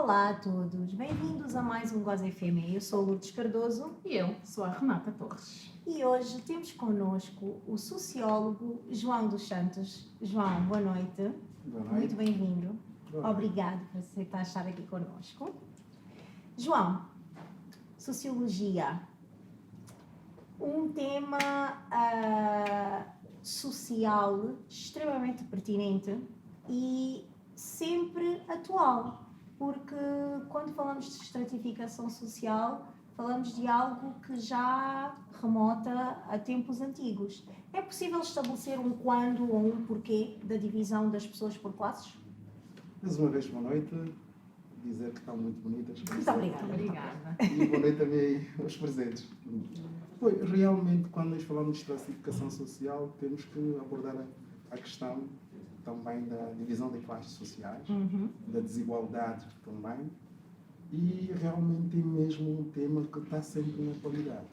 Olá a todos, bem-vindos a mais um Goza FM. Eu sou Lourdes Cardoso E eu sou a Renata Torres. e hoje temos connosco o sociólogo João dos Santos. João, boa noite. Boa noite. Muito bem-vindo. Boa noite. Obrigado por aceitar estar aqui connosco. João, sociologia. Um tema social extremamente pertinente e sempre atual, porque quando falamos de estratificação social, falamos de algo que já remota a tempos antigos. É possível estabelecer um quando ou um porquê da divisão das pessoas por classes? Mais uma vez, boa noite. Dizer que estão muito bonitas. Muito obrigada. Obrigada. E boa noite também aos presentes. Pois, realmente, quando nós falamos de estratificação social, temos que abordar a questão também da divisão de classes sociais, da desigualdade também, e realmente é mesmo um tema que está sempre na atualidade.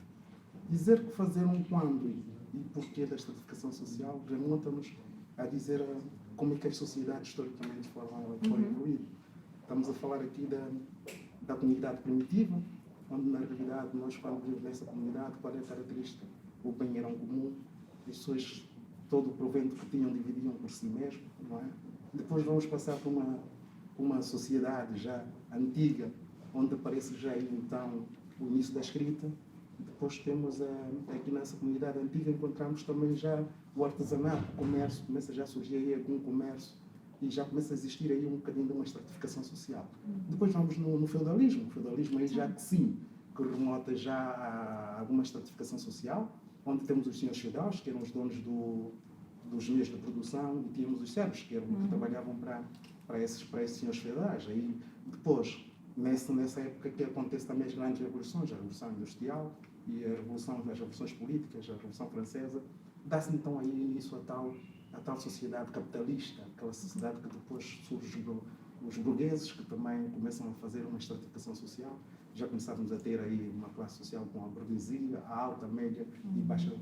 Dizer que fazer um quando e porquê da estratificação social remonta-nos a dizer como é que as sociedades historicamente foram evoluir. Estamos a falar aqui da comunidade primitiva, onde na realidade nós, quando vivemos nessa comunidade, qual é a característica? O bem era um comum, as pessoas, todo o provento que tinham dividiam por si mesmo, não é? Depois vamos passar por uma sociedade já antiga, onde aparece já então o início da escrita. Depois temos aqui nessa comunidade antiga, encontramos também já o artesanato, o comércio, começa já a surgir aí algum comércio e já começa a existir aí um bocadinho de uma estratificação social. Depois vamos no feudalismo. O feudalismo aí já que sim, que remota já a alguma estratificação social, onde temos os senhores feudais, que eram os donos dos meios de produção, e tínhamos os servos, que trabalhavam para esses senhores feudais. Aí depois, nessa época que acontece também as grandes revoluções, a Revolução Industrial e as revoluções políticas, a Revolução Francesa, dá-se então aí início a tal sociedade capitalista, aquela sociedade que depois surge os burgueses, que também começam a fazer uma estratificação social. Já começávamos a ter aí uma classe social com a burguesia, a alta, média e baixa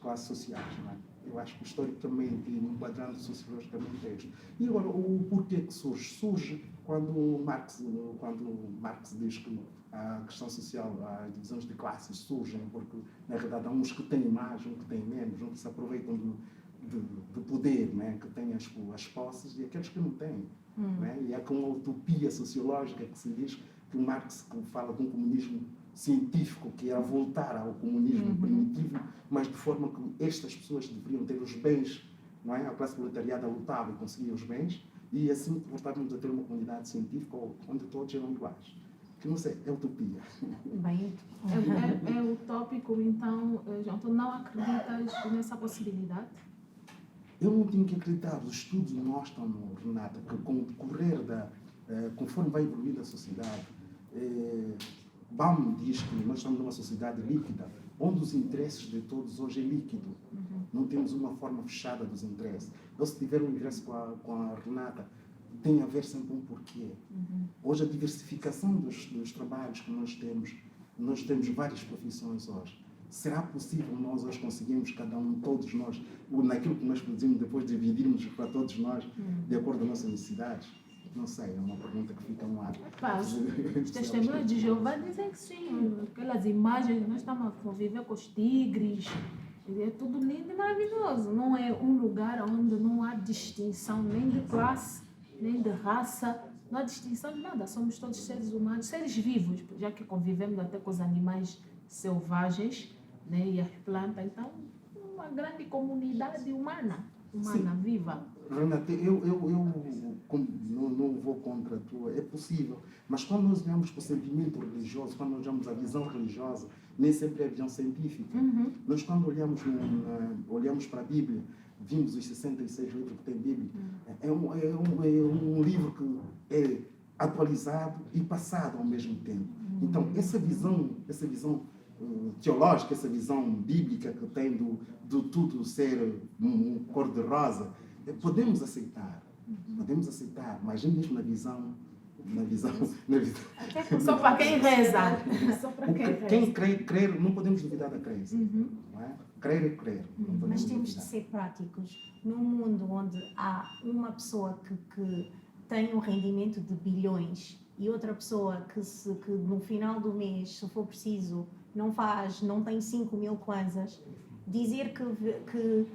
classe sociais, não é? Eu acho que historicamente, enquadrando sociologicamente é isto. E agora, o porquê que surge? Surge quando Marx diz que a questão social, as divisões de classes surgem, porque na realidade há uns que têm mais, uns que têm menos, uns que se aproveitam do poder, né, que têm as posses, e aqueles que não têm. Né? E há com uma utopia sociológica que se diz que Marx fala de um comunismo científico, que é a voltar ao comunismo primitivo, mas de forma que estas pessoas deveriam ter os bens, não é? A classe proletariada lutava e conseguia os bens, e assim voltávamos a ter uma comunidade científica onde todos eram iguais. Que não sei, é utopia. Bem, É utópico, então, João, tu não acreditas nessa possibilidade? Eu não tenho que acreditar. Os estudos mostram, Renata, que com o decorrer conforme vai evoluindo a sociedade, Baum diz que nós estamos numa sociedade líquida, onde os interesses de todos hoje é líquido. Não temos uma forma fechada dos interesses. Eu, se tiver um ingresso com a Renata, tem a ver sempre um porquê. Hoje a diversificação dos trabalhos que nós temos várias profissões hoje. Será possível nós hoje conseguirmos, cada um, todos nós, naquilo que nós produzimos, depois dividirmos para todos nós, de acordo com as nossas necessidades? Não sei, é uma pergunta que fica no ar. Os testemunhos de Jeová dizem que sim. Aquelas imagens, nós estamos a conviver com os tigres, é tudo lindo e maravilhoso. Não é um lugar onde não há distinção nem de classe, nem de raça, não há distinção de nada. Somos todos seres humanos, seres vivos, já que convivemos até com os animais selvagens, né, e as plantas. Então, uma grande comunidade humana viva. Renata, eu não vou contra a tua, é possível, mas quando nós olhamos para o sentimento religioso, quando nós olhamos a visão religiosa, nem sempre é a visão científica. Nós, quando olhamos para a Bíblia, vimos os 66 livros que tem a Bíblia, é um livro que é atualizado e passado ao mesmo tempo. Então, essa visão teológica, essa visão bíblica que tem do tudo ser cor-de-rosa, podemos aceitar, mas mesmo na visão Só para quem reza. Só para quem reza. Crer, não podemos duvidar da crença. Não é? Crer é crer. Não podemos mas temos de duvidar. ser práticos. Num mundo onde há uma pessoa que tem um rendimento de bilhões e outra pessoa que no final do mês, se for preciso, não tem 5.000 kwanzas, dizer que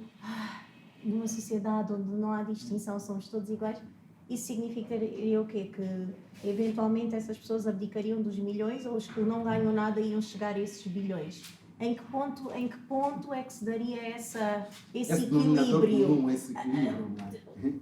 numa sociedade onde não há distinção, somos todos iguais, isso significaria o quê? Que eventualmente essas pessoas abdicariam dos milhões ou os que não ganham nada iam chegar a esses bilhões? Em que ponto é que se daria esse equilíbrio? Comum, esse equilíbrio, não é?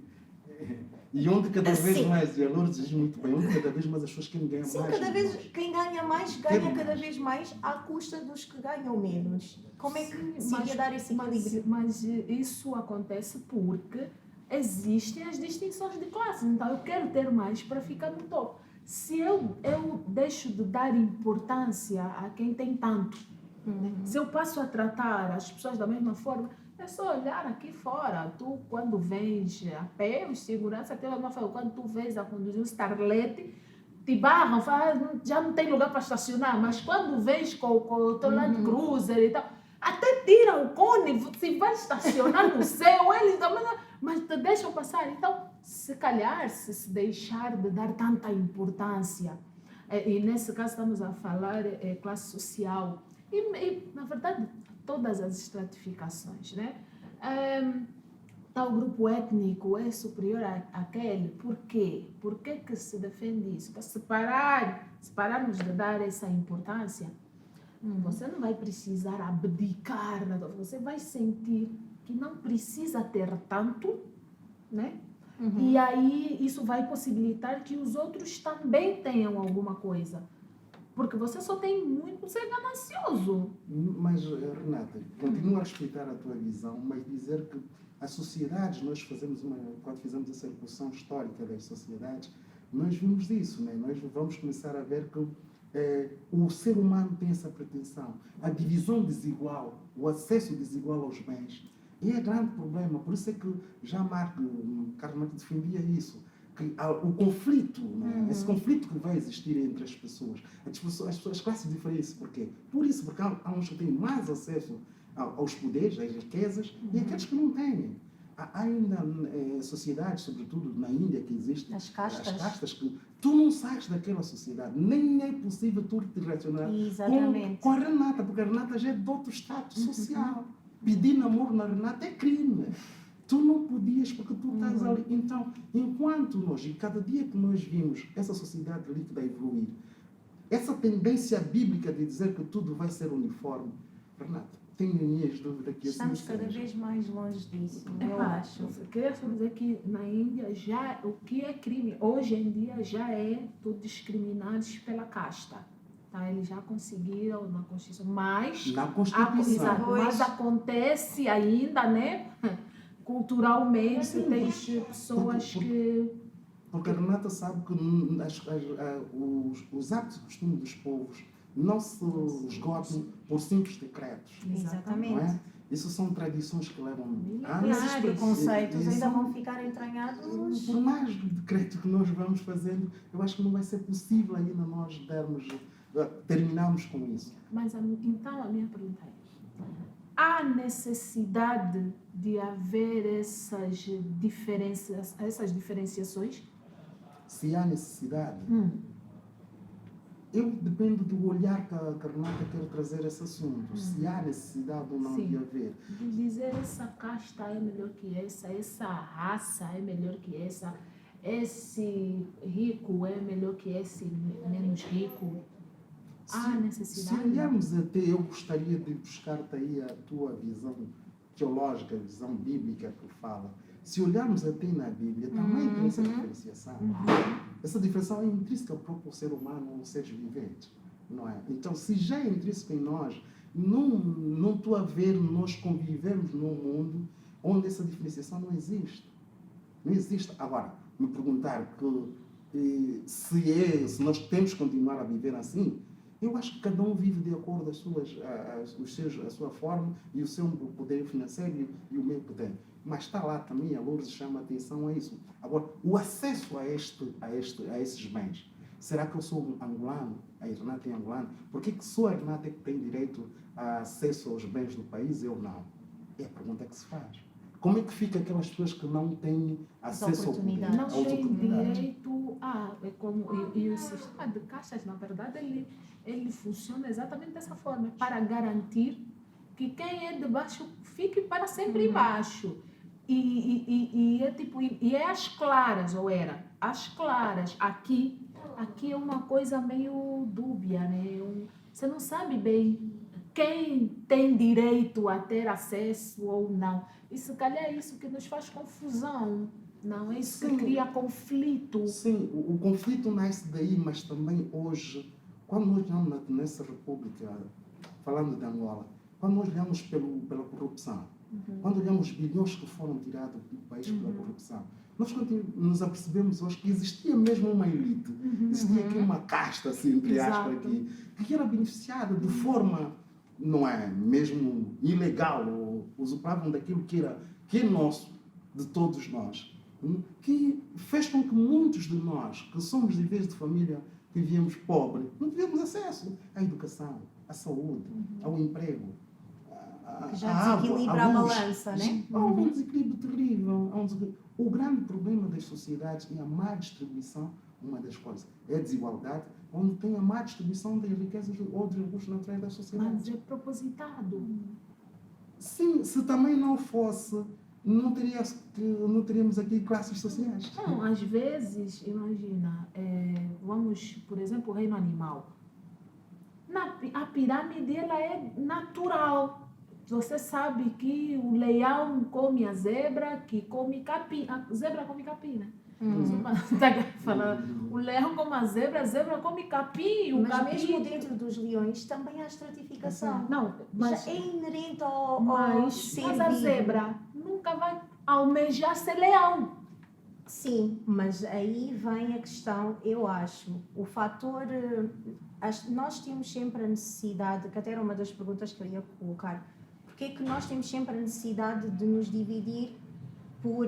E onde cada vez mais, e a Lourdes diz muito bem, onde cada vez mais as pessoas querem ganhar Sim, mais. cada vez quem ganha mais, ganha cada vez mais à custa dos que ganham menos. Como é que se iria dar esse equilíbrio? Mas isso acontece porque existem as distinções de classes. Então, eu quero ter mais para ficar no topo. Se eu deixo de dar importância a quem tem tanto, se eu passo a tratar as pessoas da mesma forma, é só olhar aqui fora. Tu, quando vens a pé, os segurança tem uma forma. Quando tu vens a conduzir um starlete, te barram, falam, já não tem lugar para estacionar. Mas quando vens com o teu Land Cruiser e tal, até tiram o cone, se vai estacionar no céu, eles também, mas te deixam passar. Então, se calhar, se deixar de dar tanta importância, e nesse caso estamos a falar classe social, e na verdade, todas as estratificações, né? Tal grupo étnico é superior àquele. Por quê? Por que se defende isso? Para separarmos de dar essa importância, você não vai precisar abdicar, você vai sentir que não precisa ter tanto, né? E aí isso vai possibilitar que os outros também tenham alguma coisa. Porque você só tem muito por ser ganancioso. Mas, Renata, continuo a respeitar a tua visão, mas dizer que as sociedades, quando fizemos essa evolução histórica das sociedades, nós vimos isso, né? Nós vamos começar a ver que o ser humano tem essa pretensão. A divisão desigual, o acesso desigual aos bens, é grande problema. Por isso é que Karl Marx defendia isso. Que o conflito, né? Esse conflito que vai existir entre as pessoas. As classes diferentes, por quê? Por isso, porque há uns que têm mais acesso aos poderes, às riquezas, e aqueles que não têm. Há ainda sociedades, sobretudo na Índia, que existem as castas que tu não sais daquela sociedade. Nem é possível tu te relacionar com a Renata, porque a Renata já é de outro status social. Pedir namoro na Renata é crime. Tu não podias porque tu estás ali. Então, enquanto e cada dia que nós vimos essa sociedade líquida evoluir, essa tendência bíblica de dizer que tudo vai ser uniforme, Renata, tenho minhas dúvidas que estamos cada vez mais longe disso, eu acho. Eu queria só dizer que na Índia já o que é crime hoje em dia já é tudo discriminados pela casta. Tá? Eles já conseguiram na Constituição, mas na Constituição. Mas acontece ainda, né? Culturalmente, tem pessoas que... Porque a Renata sabe que os hábitos e costumes dos povos não se esgotam por simples decretos. Exatamente. Não é? Isso são tradições que levam anos. Esses preconceitos ainda vão ficar entranhados. Por mais decreto que nós vamos fazendo, eu acho que não vai ser possível ainda nós terminarmos com isso. Mas então a minha pergunta é: há necessidade de haver essas diferenciações? Se há necessidade, eu dependo do olhar que a Renata quer trazer esse assunto. Se há necessidade ou não de haver. De dizer essa casta é melhor que essa raça é melhor que essa, esse rico é melhor que esse menos rico. Há necessidade? Se olharmos até, eu gostaria de buscar-te aí a tua visão teológica, a visão bíblica que fala. Se olharmos até na Bíblia, também tem essa diferenciação. Essa diferenciação é intrínseca ao próprio ser humano, aos seres viventes, não é? Então, se já é intrínseco em nós, não estou a ver nós convivemos num mundo onde essa diferenciação não existe. Não existe. Agora, me perguntar se nós temos que continuar a viver assim, eu acho que cada um vive de acordo com a sua forma e o seu poder financeiro e o meio que tem. Mas está lá também, a Lourdes chama a atenção a isso. Agora, o acesso a esses bens. Será que eu sou angolano? A Renata é angolana? Por que só a Renata é que tem direito a acesso aos bens do país e eu não? É a pergunta que se faz. Como é que fica aquelas pessoas que não têm acesso ao poder? oportunidades. Não às tem oportunidades? direito a. É como, e o sistema de caixas, na verdade, ele funciona exatamente dessa forma, para garantir que quem é de baixo fique para sempre embaixo. E é tipo, e é às claras, ou era, às claras. Aqui é uma coisa meio dúbia, né? Você não sabe bem quem tem direito a ter acesso ou não. E se calhar é isso que nos faz confusão. Não, é isso que Sim. cria conflito. Sim, o conflito nasce daí, mas também hoje, quando nós olhamos nessa república, falando de Angola, quando nós olhamos pela corrupção, quando olhamos os bilhões que foram tirados do país pela corrupção, nós nos apercebemos hoje que existia mesmo uma elite, existia aqui uma casta, assim, entre aspas, Exato. aqui, que era beneficiada de forma, não é, mesmo ilegal, ou usurpavam daquilo que é nosso, de todos nós, que fez com que muitos de nós, que somos de vez de família que vivíamos pobre, não tivemos acesso à educação, à saúde, ao emprego, Que já à água, desequilibra à a luz. balança, né? Há um desequilíbrio terrível. O grande problema das sociedades é a má distribuição, uma das coisas. É a desigualdade, onde tem a má distribuição das riquezas ou dos recursos naturais das sociedades. Mas é propositado. Sim, se também não fosse, não teríamos aqui classes sociais. Não, às vezes, imagina, vamos, por exemplo, o reino animal. A pirâmide ela é natural. Você sabe que o leão come a zebra, que come capim. A zebra come capim, né? Tá falando, o leão come a zebra come capim. O Mas capim... mesmo dentro dos leões também há estratificação. Não, mas, Já é inerente ao ser mas a vivo. zebra nunca vai almejar ser leão. Sim, mas aí vem a questão, eu acho, o fator. Nós temos sempre a necessidade, que até era uma das perguntas que eu ia colocar, porque é que nós temos sempre a necessidade de nos dividir por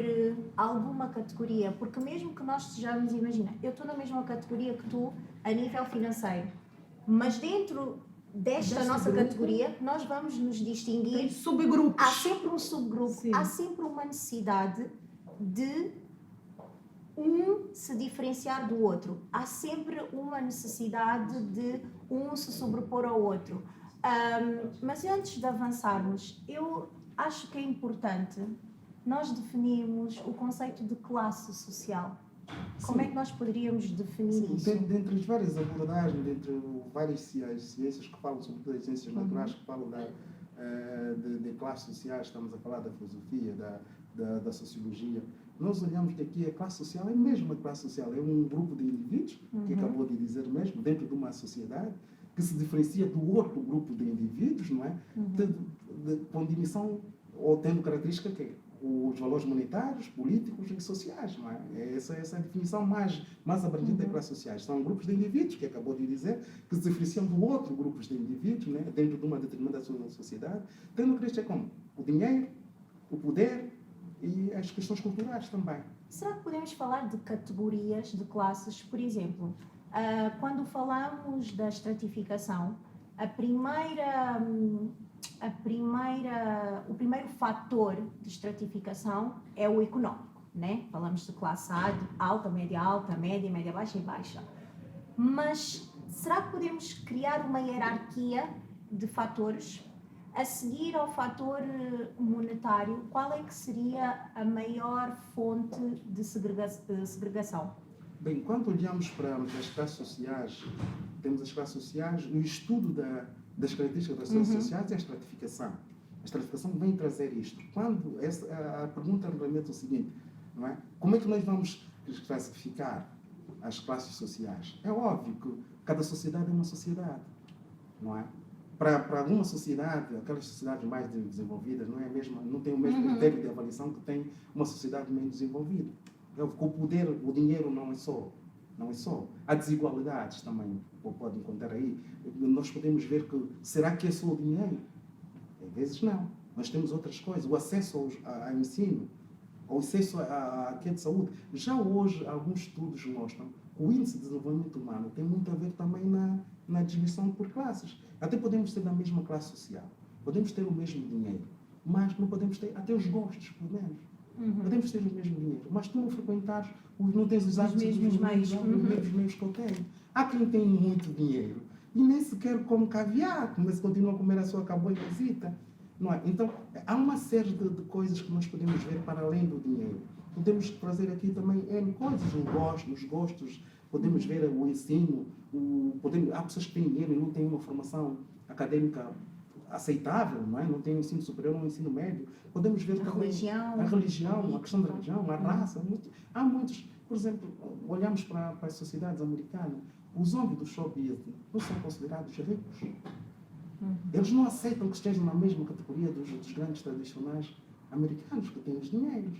alguma categoria? Porque mesmo que nós estejamos, imagina, eu estou na mesma categoria que tu a nível financeiro, mas dentro desta Deste nossa grupo, categoria nós vamos nos distinguir. Tem subgrupos. Há sempre um subgrupo, Sim. há sempre uma necessidade de se diferenciar do outro. Há sempre uma necessidade de um se sobrepor ao outro. Mas antes de avançarmos, eu acho que é importante nós definirmos o conceito de classe social. Como é que nós poderíamos definir isso? Dentre as várias abordagens, dentre várias ciências que falam, sobretudo as ciências naturais, que falam de classes sociais, estamos a falar da filosofia, da sociologia, nós olhamos que aqui a classe social é mesmo a classe social, é um grupo de indivíduos, que acabou de dizer mesmo, dentro de uma sociedade, que se diferencia do outro grupo de indivíduos, não é? Com dimensão, ou tendo característica que os valores monetários, políticos e sociais, não é? Essa é a definição mais abrangente da classe sociais. São grupos de indivíduos, que acabou de dizer, que se diferenciam do outro grupo de indivíduos, né? Dentro de uma determinada sociedade, tendo características como o dinheiro, o poder e as questões culturais também. Será que podemos falar de categorias, de classes? Por exemplo, quando falamos da estratificação, o primeiro fator de estratificação é o económico, né? Falamos de classe A, de alta, média baixa e baixa. Mas será que podemos criar uma hierarquia de fatores? A seguir ao fator monetário, qual é que seria a maior fonte de segregação? Bem, quando olhamos para as classes sociais, temos as classes sociais, o estudo das características das classes sociais é a estratificação. A estratificação vem trazer isto. A pergunta realmente é o seguinte, não é? Como é que nós vamos classificar as classes sociais? É óbvio que cada sociedade é uma sociedade, não é? Para alguma sociedade, aquelas sociedades mais desenvolvidas, não tem o mesmo critério de avaliação que tem uma sociedade menos desenvolvida. O poder, o dinheiro não é só. Há desigualdades também, podem encontrar aí. Nós podemos ver que, será que é só o dinheiro? Às vezes não. Nós temos outras coisas. O acesso ao ensino, o acesso à rede de saúde. Já hoje, alguns estudos mostram que o índice de desenvolvimento humano tem muito a ver também na distribuição por classes. Até podemos ter da mesma classe social. Podemos ter o mesmo dinheiro. mas não podemos ter até os gostos, pelo menos. Podemos ter o mesmo dinheiro, mas tu não frequentares, não tens os hábitos mesmos meios. os mesmos meios que eu tenho. Há quem tem muito dinheiro e nem sequer come caviar, mas continua a comer a sua caboinhazita. Não é? Então, há uma série de coisas que nós podemos ver para além do dinheiro. Podemos trazer aqui também coisas, os gostos, podemos ver o ensino, há pessoas que têm dinheiro e não têm uma formação acadêmica aceitável, não é? Não têm ensino superior, não ensino médio. Podemos ver também a religião, a questão da religião, a raça. Há muitos, por exemplo, olhamos para as sociedades americanas, os homens do show business não são considerados ricos. Eles não aceitam que estejam na mesma categoria dos grandes tradicionais americanos que têm os dinheiros.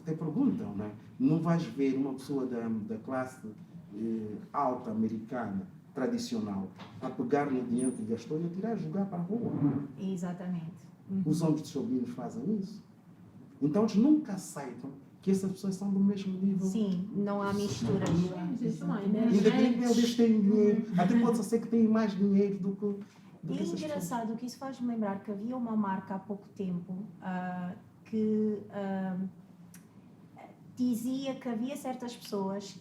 Até perguntam, não é? Não vais ver uma pessoa da classe alta americana, tradicional, a pegar no dinheiro que gastou e a tirar e jogar para a rua. Exatamente. Os homens de show business fazem isso. Então eles nunca aceitam que essas pessoas são do mesmo nível. Sim, não há misturas. Independente deles terem dinheiro, até pode ser que tenham mais dinheiro do que É essas engraçado que isso faz-me lembrar que havia uma marca há pouco tempo que dizia que havia certas pessoas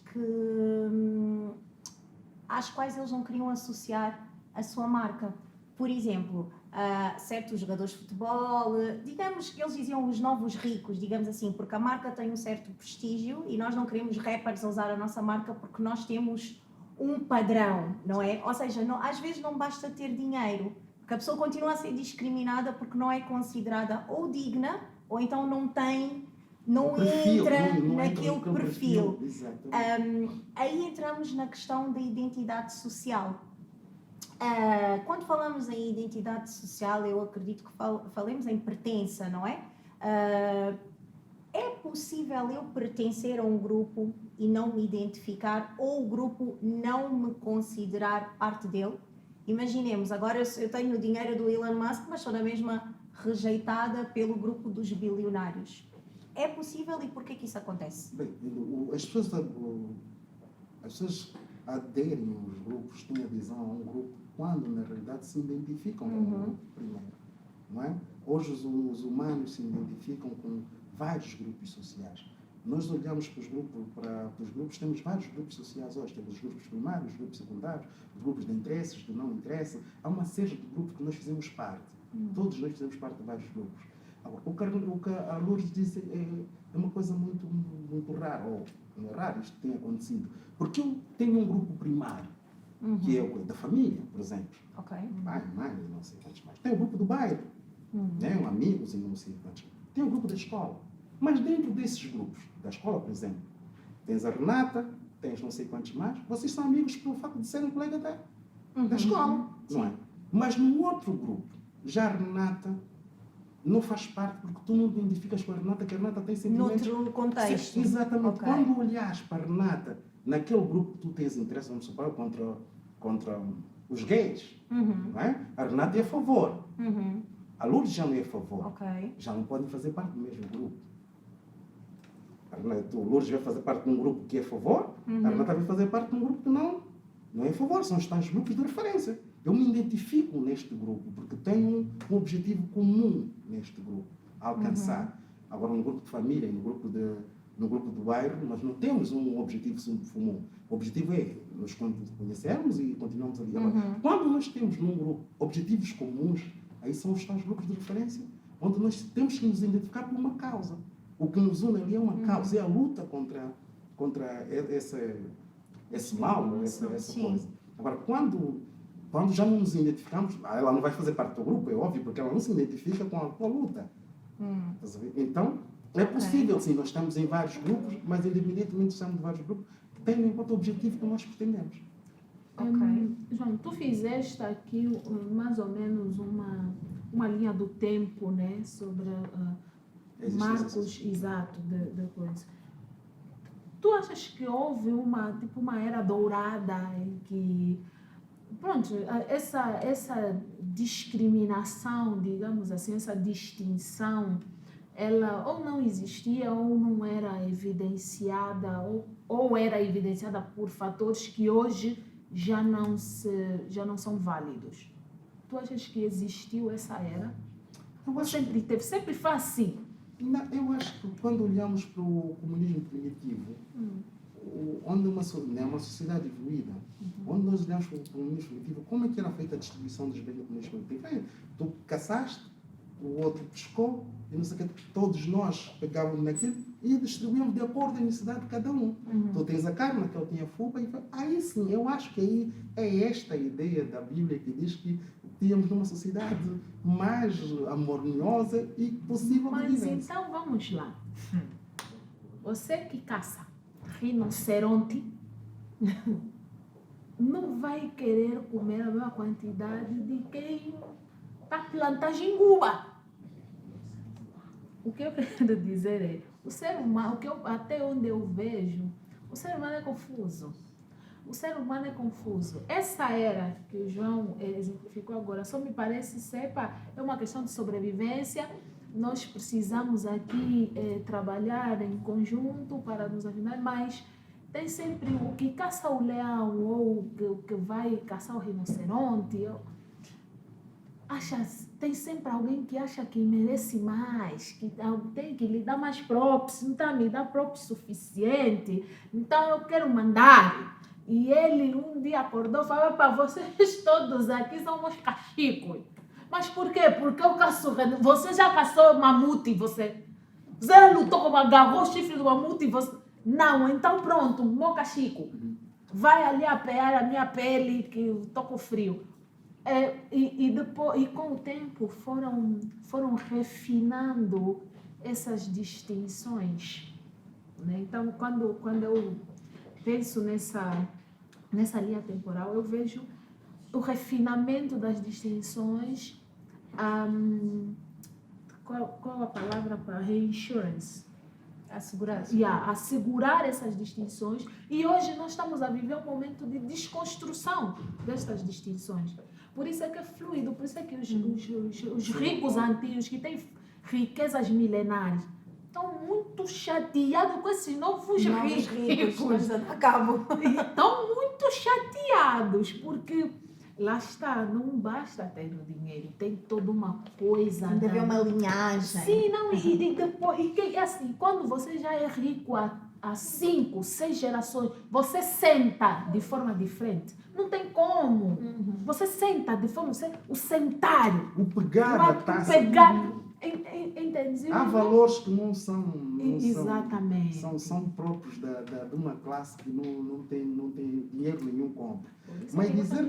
às quais eles não queriam associar a sua marca. Por exemplo, certos jogadores de futebol, digamos que eles diziam os novos ricos, digamos assim, porque a marca tem um certo prestígio e nós não queremos rappers a usar a nossa marca porque nós temos um padrão, não é? Ou seja, às vezes não basta ter dinheiro, porque a pessoa continua a ser discriminada porque não é considerada ou digna ou então não entra naquele perfil. Aí entramos na questão da identidade social. Quando falamos em identidade social, eu acredito que falemos em pertença, não é? É possível eu pertencer a um grupo e não me identificar ou o grupo não me considerar parte dele? Imaginemos, agora eu tenho o dinheiro do Elon Musk, mas sou na mesma rejeitada pelo grupo dos bilionários. É possível e por que isso acontece? Bem, as pessoas aderem aos grupos, têm adesão a um grupo, quando na realidade se identificam com o grupo primeiro. Não é? Hoje os humanos se identificam com vários grupos sociais. Nós olhamos para os grupos, temos vários grupos sociais hoje. Temos os grupos primários, os grupos secundários, os grupos de interesses, de não interesse. Há uma série de grupos que nós fizemos parte. Todos nós fizemos parte de vários grupos. Agora, o que a Lourdes disse é uma coisa muito rara, ou não é raro isto tem acontecido. Porque eu tenho um grupo primário, que é o da família, por exemplo. Pai, mãe, não sei quantos mais. Tem o grupo do bairro, né? Amigos e não sei quantos. Tem o grupo da escola. Mas dentro desses grupos, da escola, por exemplo, tens a Renata, tens não sei quantos mais, vocês são amigos pelo facto de serem colega da escola, não é? Mas no outro grupo, já a Renata não faz parte, porque tu não te identificas com a Renata, que a Renata tem sentimentos... Noutro contexto. Exatamente. Quando olhas para a Renata, naquele grupo que tu tens interesse, vamos supor, contra os gays, não é? A Renata é a favor. A Lourdes já não é a favor. Já não podem fazer parte do mesmo grupo. O Lourdes vai fazer parte de um grupo que é a favor, a Renata vai fazer parte de um grupo que não é a favor. São os tais grupos de referência. Eu me identifico neste grupo porque tenho um objetivo comum neste grupo a alcançar. Agora, no grupo de família, no grupo do bairro, nós não temos um objetivo comum. O objetivo é nos conhecermos e continuamos ali. Agora, quando nós temos num grupo objetivos comuns, aí são os tais grupos de referência, onde nós temos que nos identificar por uma causa. O que nos une ali é uma causa, é a luta contra esse mal, essa coisa. Agora, quando já não nos identificamos, ela não vai fazer parte do grupo, é óbvio, porque ela não se identifica com a luta. Então, é possível, sim, nós estamos em vários grupos, mas independentemente de estarmos em vários grupos, tendo em conta o objetivo que nós pretendemos. João, tu fizeste aqui mais ou menos uma linha do tempo, né, sobre marcos exato de coisa. Tu achas que houve uma era dourada em que, pronto, essa discriminação, digamos assim, essa distinção, ela ou não existia ou não era evidenciada, ou era evidenciada por fatores que hoje já não são válidos? Tu achas que existiu essa era? Eu acho, Sempre teve, sempre foi assim. eu acho que quando olhamos para o comunismo primitivo, onde uma sociedade evoluída, onde nós olhamos para o comunismo primitivo, como é que era feita a distribuição dos bens do comunismo primitivo? Tu caçaste, o outro pescou, e não sei o que, todos nós pegávamos naquilo e distribuímos de acordo com a necessidade de cada um. Tu tens a carne, aquele tinha a fuba, e aí sim, eu acho que aí é esta a ideia da Bíblia que diz que tínhamos numa sociedade mais harmoniosa e possível de Mas vivência. então vamos lá. Você que caça rinoceronte não vai querer comer a mesma quantidade de quem está plantando jinguba. O que eu quero dizer é, o ser humano, até onde eu vejo, o ser humano é confuso. O ser humano é confuso. Essa era que o João exemplificou agora, só me parece ser, é uma questão de sobrevivência. Nós precisamos aqui trabalhar em conjunto para nos ajudar, mas tem sempre o que caça o leão ou o que vai caçar o rinoceronte. Tem sempre alguém que acha que merece mais, que tem que lhe dar mais props, não está me dá props suficiente, então eu quero mandar. E ele um dia acordou e falou, para vocês todos aqui somos cachicos. Mas por quê? Porque eu caço. Você já caçou mamute, você já lutou com agarrou o chifre do mamute e você. Não, então pronto, meu cachico. Vai ali apear a minha pele que eu estou com frio. Depois, e com o tempo foram refinando essas distinções. Né? Então, quando eu penso nessa linha temporal, eu vejo o refinamento das distinções. Qual a palavra para reinsurance? Assegurar essas distinções. E hoje nós estamos a viver um momento de desconstrução destas distinções. Por isso é que é fluido, por isso é que os ricos antigos, que têm riquezas milenares, estão muito chateados com esses novos ricos. Estão muito chateados, porque lá está, não basta ter o dinheiro, tem toda uma coisa. Deve haver uma linhagem. Sim, não, e depois, assim, quando você já é rico há 5, 6 gerações, você senta de forma diferente. Não tem como. Você senta de forma, o sentar. O pegar a taça. Entende? Há valores que não são. Exatamente. São próprios de uma classe que não tem dinheiro nenhum compra. Mas dizer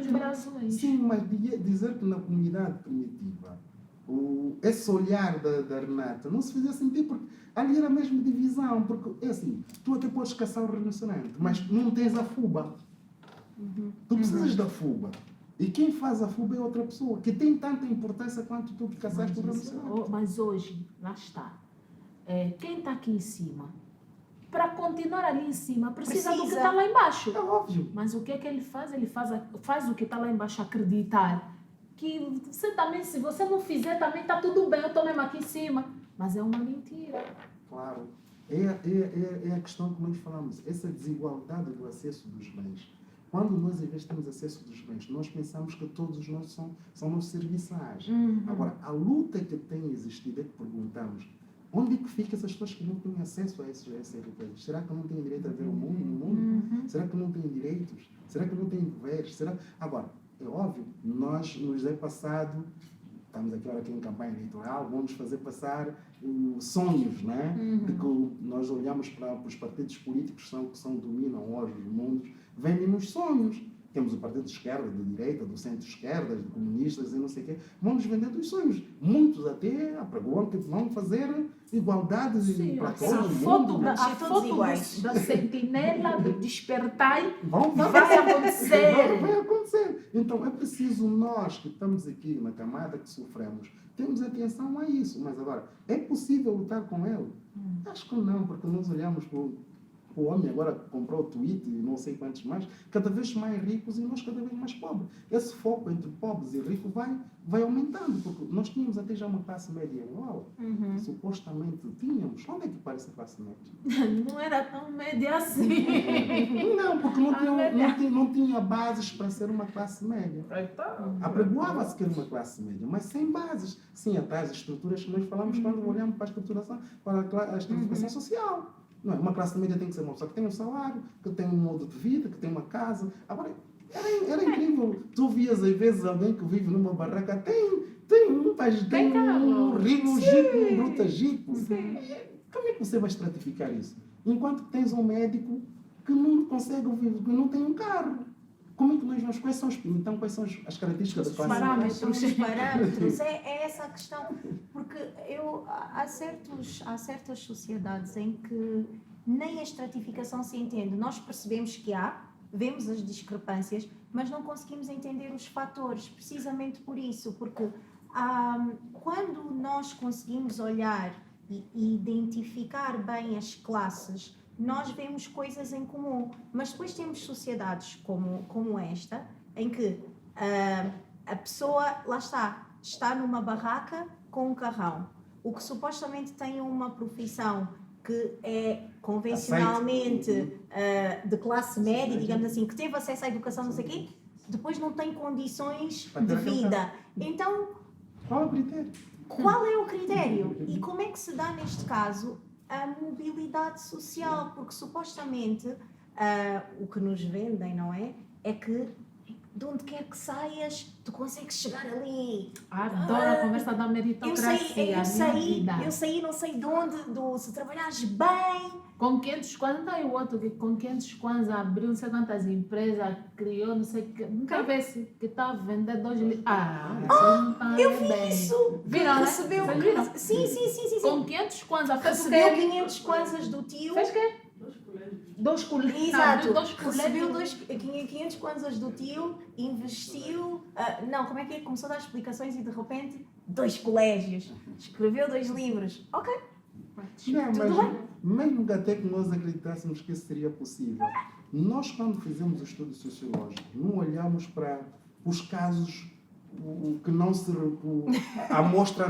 que na comunidade primitiva esse olhar da Renata não se fazia sentir, porque ali era a mesma divisão, porque é assim, tu até podes caçar o rinoceronte, mas não tens a fuba. Tu precisas da fuba. E quem faz a fuba é outra pessoa, que tem tanta importância quanto tu que caçaste o rinoceronte. Mas hoje, lá está. Quem está aqui em cima, para continuar ali em cima, precisa do que está lá embaixo. É óbvio. Mas o que é que ele faz? Ele faz o que está lá embaixo acreditar. Que você também, se você não fizer, também está tudo bem, eu estou mesmo aqui em cima. Mas é uma mentira. Claro. É a questão que nós falamos, essa desigualdade do acesso dos bens. Quando nós, em vez de termos acesso dos bens, nós pensamos que todos nós são nossos serviçais. Agora, a luta que tem existido é que perguntamos, onde é que ficam essas pessoas que não têm acesso a essas coisas? Será que não têm direito a ver o mundo no mundo? Será que não têm direitos? Será que não têm deveres? Agora, é óbvio, nos é passado, estamos aqui em campanha eleitoral, vamos fazer passar sonhos, né? De que nós olhamos para os partidos políticos que dominam hoje os mundos, vendem-nos sonhos. Temos o partido de esquerda, de direita, do centro-esquerda, de comunistas e não sei o quê. Vamos vender os sonhos. Muitos até apregoam que vão fazer igualdades para todo mundo. A foto da sentinela do despertai vai acontecer. Vai acontecer. Então é preciso nós que estamos aqui na camada que sofremos, temos atenção a isso. Mas agora, é possível lutar com ele? Acho que não, porque nós olhamos para porque o homem agora comprou o Twitter e não sei quantos mais, cada vez mais ricos e nós cada vez mais pobres. Esse foco entre pobres e ricos vai aumentando, porque nós tínhamos até já uma classe média igual. Supostamente tínhamos. Onde é que parece a classe média? Não era tão média assim. Não, porque não tinha bases para ser uma classe média. Apregoava-se que era uma classe média, mas sem bases. Sim, até as estruturas que nós falamos quando olhamos para a estruturação, para a estruturação social. Não é? Uma classe média tem que ser uma pessoa que tem um salário, que tem um modo de vida, que tem uma casa. Agora, era incrível. Tu vias às vezes alguém que vive numa barraca, tem um rico jipe, um bruta jipe. Como é que você vai estratificar isso? Enquanto que tens um médico que não consegue viver, que não tem um carro. Como é que nós vamos? Quais são as características da classe média? Os parâmetros, é essa a questão. Porque há certas sociedades em que nem a estratificação se entende. Nós percebemos que vemos as discrepâncias, mas não conseguimos entender os fatores, precisamente por isso. Porque quando nós conseguimos olhar e identificar bem as classes, nós vemos coisas em comum, mas depois temos sociedades como esta, em que a pessoa, lá está numa barraca com um carrão, o que supostamente tem uma profissão que é convencionalmente de classe média, digamos assim, que teve acesso à educação, não sei o quê, depois não tem condições de vida. Então, qual é o critério? Qual é o critério? E como é que se dá neste caso a mobilidade social? Porque supostamente o que nos vendem, não é? É que de onde quer que saias, tu consegues chegar ali. Adoro a conversa da meritocracia. Eu saí não sei de onde, se trabalhares bem. Com 500 kwanzas, não é o outro que com 500 kwanzas abriu não sei quantas empresas, criou não sei o que. Nunca vê se que está a vender 2 litros. Eu vi isso! Viram, recebeu. Viram? Sim. Com 500 kwanzas, recebeu 500 kwanzas do tio. Fez quê? 2 colegas. Exato, Recebeu recebeu 500 kwanzas do tio, investiu, como é que é? Começou a dar explicações e de repente 2 colégios, escreveu 2 livros. Ok. Não, mas mesmo que até que nós acreditássemos que isso seria possível, nós quando fizemos o estudo sociológico, não olhamos para os casos que não se... A amostra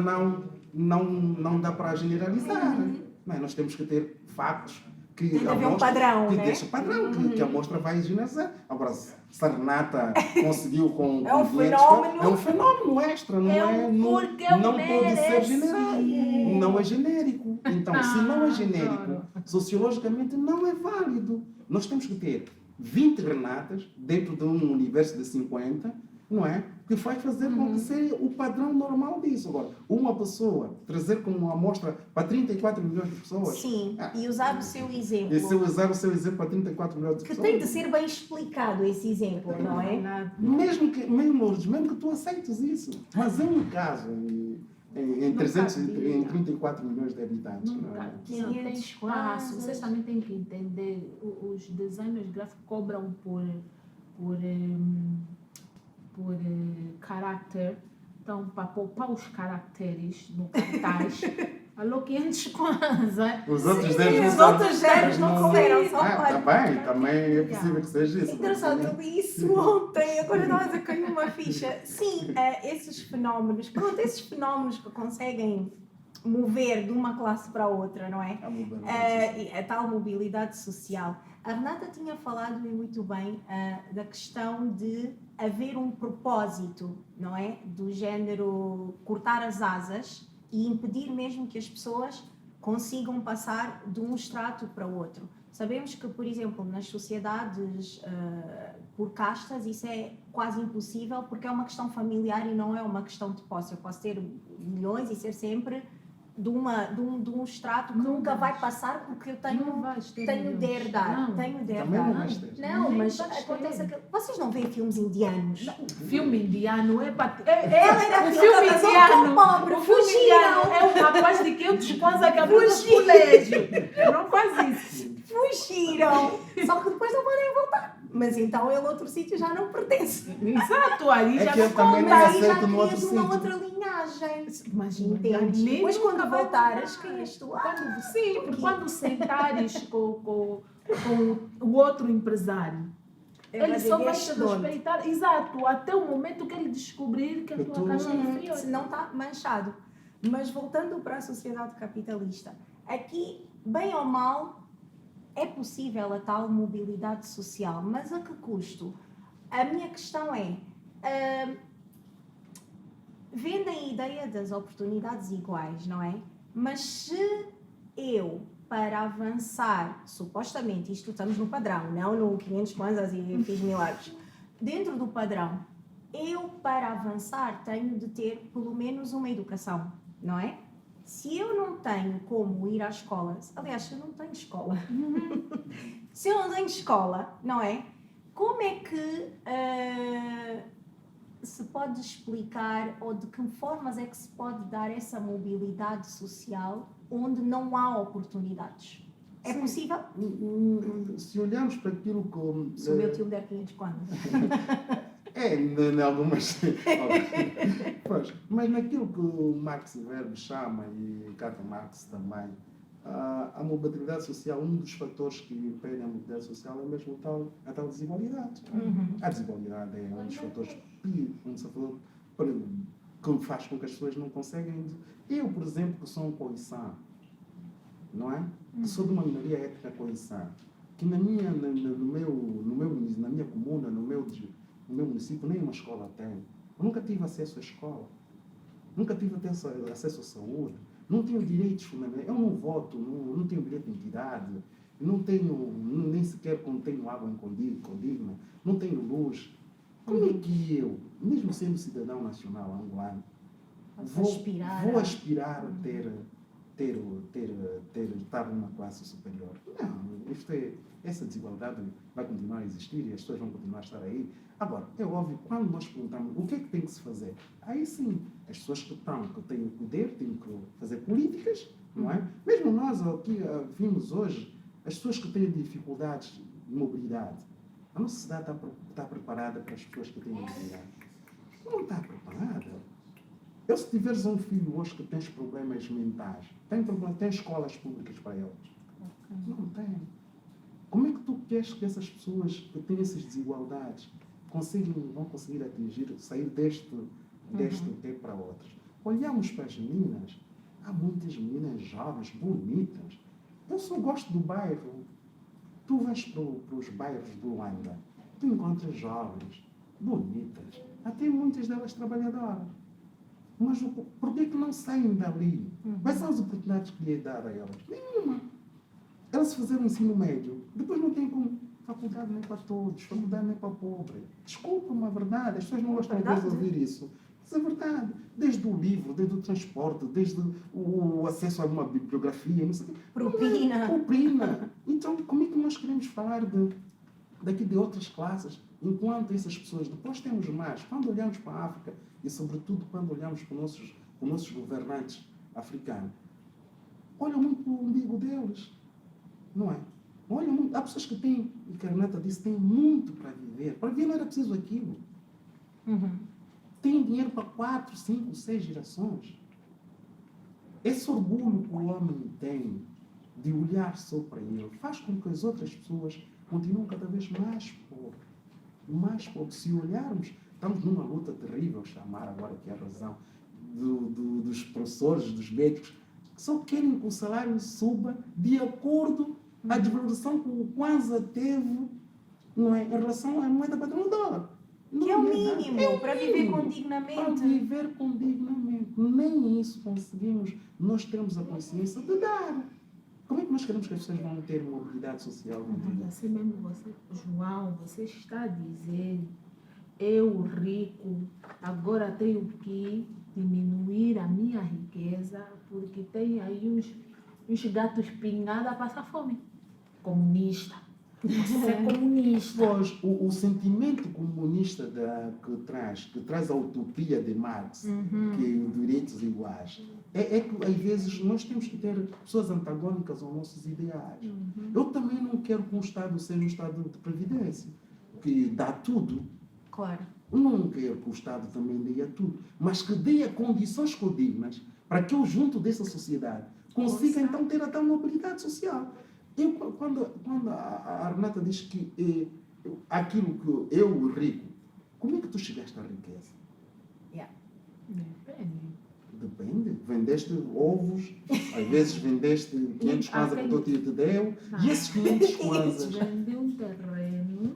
não dá para generalizar. Não é? Nós temos que ter factos que tem que haver um padrão, que né? deixa padrão, que a amostra vai generalizar. Agora, se a Renata conseguiu com é um fenómeno, fenómeno. É um fenómeno extra, não pode ser genérico. Não é genérico. Então, se não é genérico, sociologicamente não é válido. Nós temos que ter 20 Renatas dentro de um universo de 50, não é? Que vai fazer com que seja o padrão normal disso. Agora, uma pessoa trazer como uma amostra para 34 milhões de pessoas... Sim, e usar o seu exemplo. E se eu usar o seu exemplo para 34 milhões de pessoas... Que tem de ser bem explicado esse exemplo, não é? Mesmo que tu aceites isso. Mas é um caso em 34 milhões de habitantes. Não tem espaço. Vocês também têm que entender, os designers gráficos cobram por caráter. Então, para poupar os caracteres no cartaz, alô 500 kwanzas. Os outros 10 não couberam, só pode. Também é possível que seja isso. Engraçado, eu li isso ontem, agora estava a cair uma ficha. Sim, esses fenómenos que conseguem mover de uma classe para outra, não é? A tal mobilidade social. A Renata tinha falado muito bem da questão de haver um propósito, não é? Do género cortar as asas e impedir mesmo que as pessoas consigam passar de um estrato para o outro. Sabemos que, por exemplo, nas sociedades por castas, isso é quase impossível porque é uma questão familiar e não é uma questão de posse. Eu posso ter milhões e ser sempre de um extrato que nunca vai passar porque eu tenho de herdar. Não, mas acontece que... Vocês não veem filmes indianos? Filme indiano é para... Ela era o filme indiano, pobre, fugiram. É um capaz de que eu te esposa que abriu os colégios. Não faz isso. Fugiram! Só que depois não podem voltar. Mas então ele outro sítio já não pertence. Exato, aí É já que eu não também conta. nem Aí já aceito no outro crias uma sítio. outra linhagem. Imagina, Entendes? nem Depois nunca quando vai voltares, voltar. quem és tu? Sim, porque quando sentares com o outro empresário, ele só vai te respeitar, exato, até o momento que ele descobrir que a tua casa é inferior. Se não está manchado. Mas voltando para a sociedade capitalista, aqui, bem ou mal, é possível a tal mobilidade social, mas a que custo? A minha questão é, vendem a ideia das oportunidades iguais, não é? Mas se eu, para avançar, supostamente, isto estamos no padrão, não no 500 kwanzas e fiz milagres, dentro do padrão, eu, para avançar, tenho de ter pelo menos uma educação, não é? Se eu não tenho como ir à escola, aliás, eu não tenho escola, se eu não tenho escola, não é? Como é que se pode explicar ou de que formas é que se pode dar essa mobilidade social onde não há oportunidades? É Sim. possível? Se olharmos para aquilo como... Se o meu tio me der 500 quando? Em algumas. Pois, mas naquilo que o Marx Weber chama, e Karl Marx também, a mobilidade social, um dos fatores que impedem a mobilidade social é mesmo a tal desigualdade. A desigualdade é um dos fatores que faz com que as pessoas não conseguem. Eu, por exemplo, que sou um coiçã, não é? Que sou de uma minoria étnica coiçã, que na minha comuna, no meu município, nem uma escola tem. Eu nunca tive acesso à escola. Nunca tive acesso à saúde. Não tenho direitos fundamentais. Eu não voto, não tenho direito de identidade. Não tenho, nem sequer tenho água incondigna. Não tenho luz. Como é que eu, mesmo sendo cidadão nacional angolano, vou aspirar a estar numa classe superior? Não, essa desigualdade vai continuar a existir e as pessoas vão continuar a estar aí. Agora, é óbvio, quando nós perguntamos o que é que tem que se fazer, aí sim, as pessoas que têm o poder têm que fazer políticas, não é? Mesmo nós aqui vimos hoje, as pessoas que têm dificuldades de mobilidade, a nossa sociedade está preparada para as pessoas que têm mobilidade? Não está preparada. Se tiveres um filho hoje que tem problemas mentais, tem escolas públicas para eles? Não tem. Como é que tu queres que essas pessoas que têm essas desigualdades vão conseguir sair deste tempo para outros? Olhamos para as meninas, há muitas meninas jovens, bonitas. Eu só gosto do bairro. Tu vais para os bairros de Luanda, tu encontras jovens, bonitas, até muitas delas trabalhadoras. Mas por que não saem dali? Quais são as oportunidades que lhe é dar a elas? Nenhuma. Elas fizeram ensino médio, depois não têm como. Faculdade nem para todos, faculdade nem para pobre. Desculpa-me, a verdade, as pessoas não gostam de ouvir isso. Mas é verdade. Desde o livro, desde o transporte, desde o acesso a uma bibliografia, não sei o quê. Propina. Então, como é que nós queremos falar daqui de outras classes, enquanto essas pessoas, depois temos mais, quando olhamos para a África, e sobretudo quando olhamos para os nossos governantes africanos, olham muito para o umbigo deles, não é? Olha, há pessoas que têm, e Carnata disse, têm muito para viver. Para viver não era preciso aquilo. Tem dinheiro para 4, 5, 6 gerações. Esse orgulho que o homem tem de olhar só para ele faz com que as outras pessoas continuem cada vez mais pobres. Mais pobres. Se olharmos, estamos numa luta terrível, chamar agora que é a razão dos professores, dos médicos, que só querem que o salário suba de acordo com a desvalorização que o Kwanza teve, não é, em relação à moeda padrão do dólar. Que é o mínimo para viver condignamente. Para viver condignamente. Nem isso conseguimos. Nós temos a consciência de dar. Como é que nós queremos que as pessoas vão ter mobilidade social? Assim mesmo, João, você está a dizer, eu rico, agora tenho que diminuir a minha riqueza porque tem aí uns gatos pingados a passar fome. Comunista. Você é comunista. Pois, o sentimento comunista que traz a utopia de Marx, que os direitos iguais, é que às vezes nós temos que ter pessoas antagônicas aos nossos ideais. Eu também não quero que um Estado seja um Estado de previdência, que dá tudo. Claro. Eu não quero que o Estado também dê tudo, mas que dê condições condignas para que eu, junto dessa sociedade, consiga então ter a tal mobilidade social. Quando a Renata diz que aquilo que eu, o rico, como é que tu chegaste à riqueza? Depende. Vendeste ovos, às vezes vendeste 500 kwanzas que o teu tio te deu, e esses 500 kwanzas... Vendi um terreno,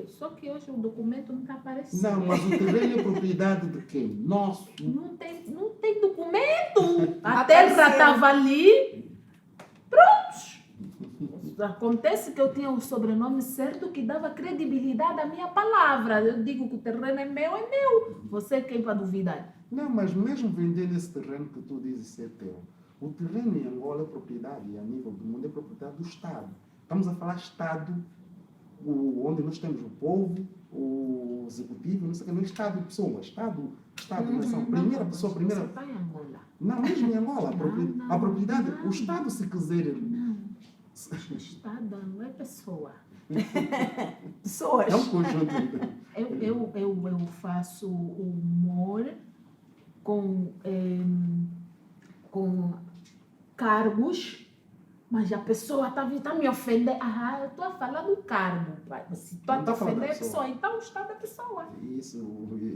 só que hoje o documento não está aparecendo. Não, mas o terreno é propriedade de quem? Nosso. Não tem documento. A Apareceu. terra estava ali. Prontos. Acontece que eu tinha o sobrenome certo que dava credibilidade à minha palavra. Eu digo que o terreno é meu. Você quem para duvidar? Não, mas mesmo vendendo esse terreno que tu dizes ser teu, o terreno em Angola é propriedade, e a nível do mundo é propriedade do Estado. Estamos a falar Estado, onde nós temos o povo, o executivo, não sei o que, não é Estado de pessoas, Estado, nação, primeira pessoa, primeira... Você está em Angola. Não, mesmo em Angola, a propriedade, não. o Estado se quiser... Não. Estado não é pessoa. Pessoas. É um conjunto. Eu faço humor com cargos, mas a pessoa está me ofendendo. Eu estou a falar do cargo. Mas se tu Não a tá te falando da ofender a pessoa. pessoa, então o Estado é pessoa.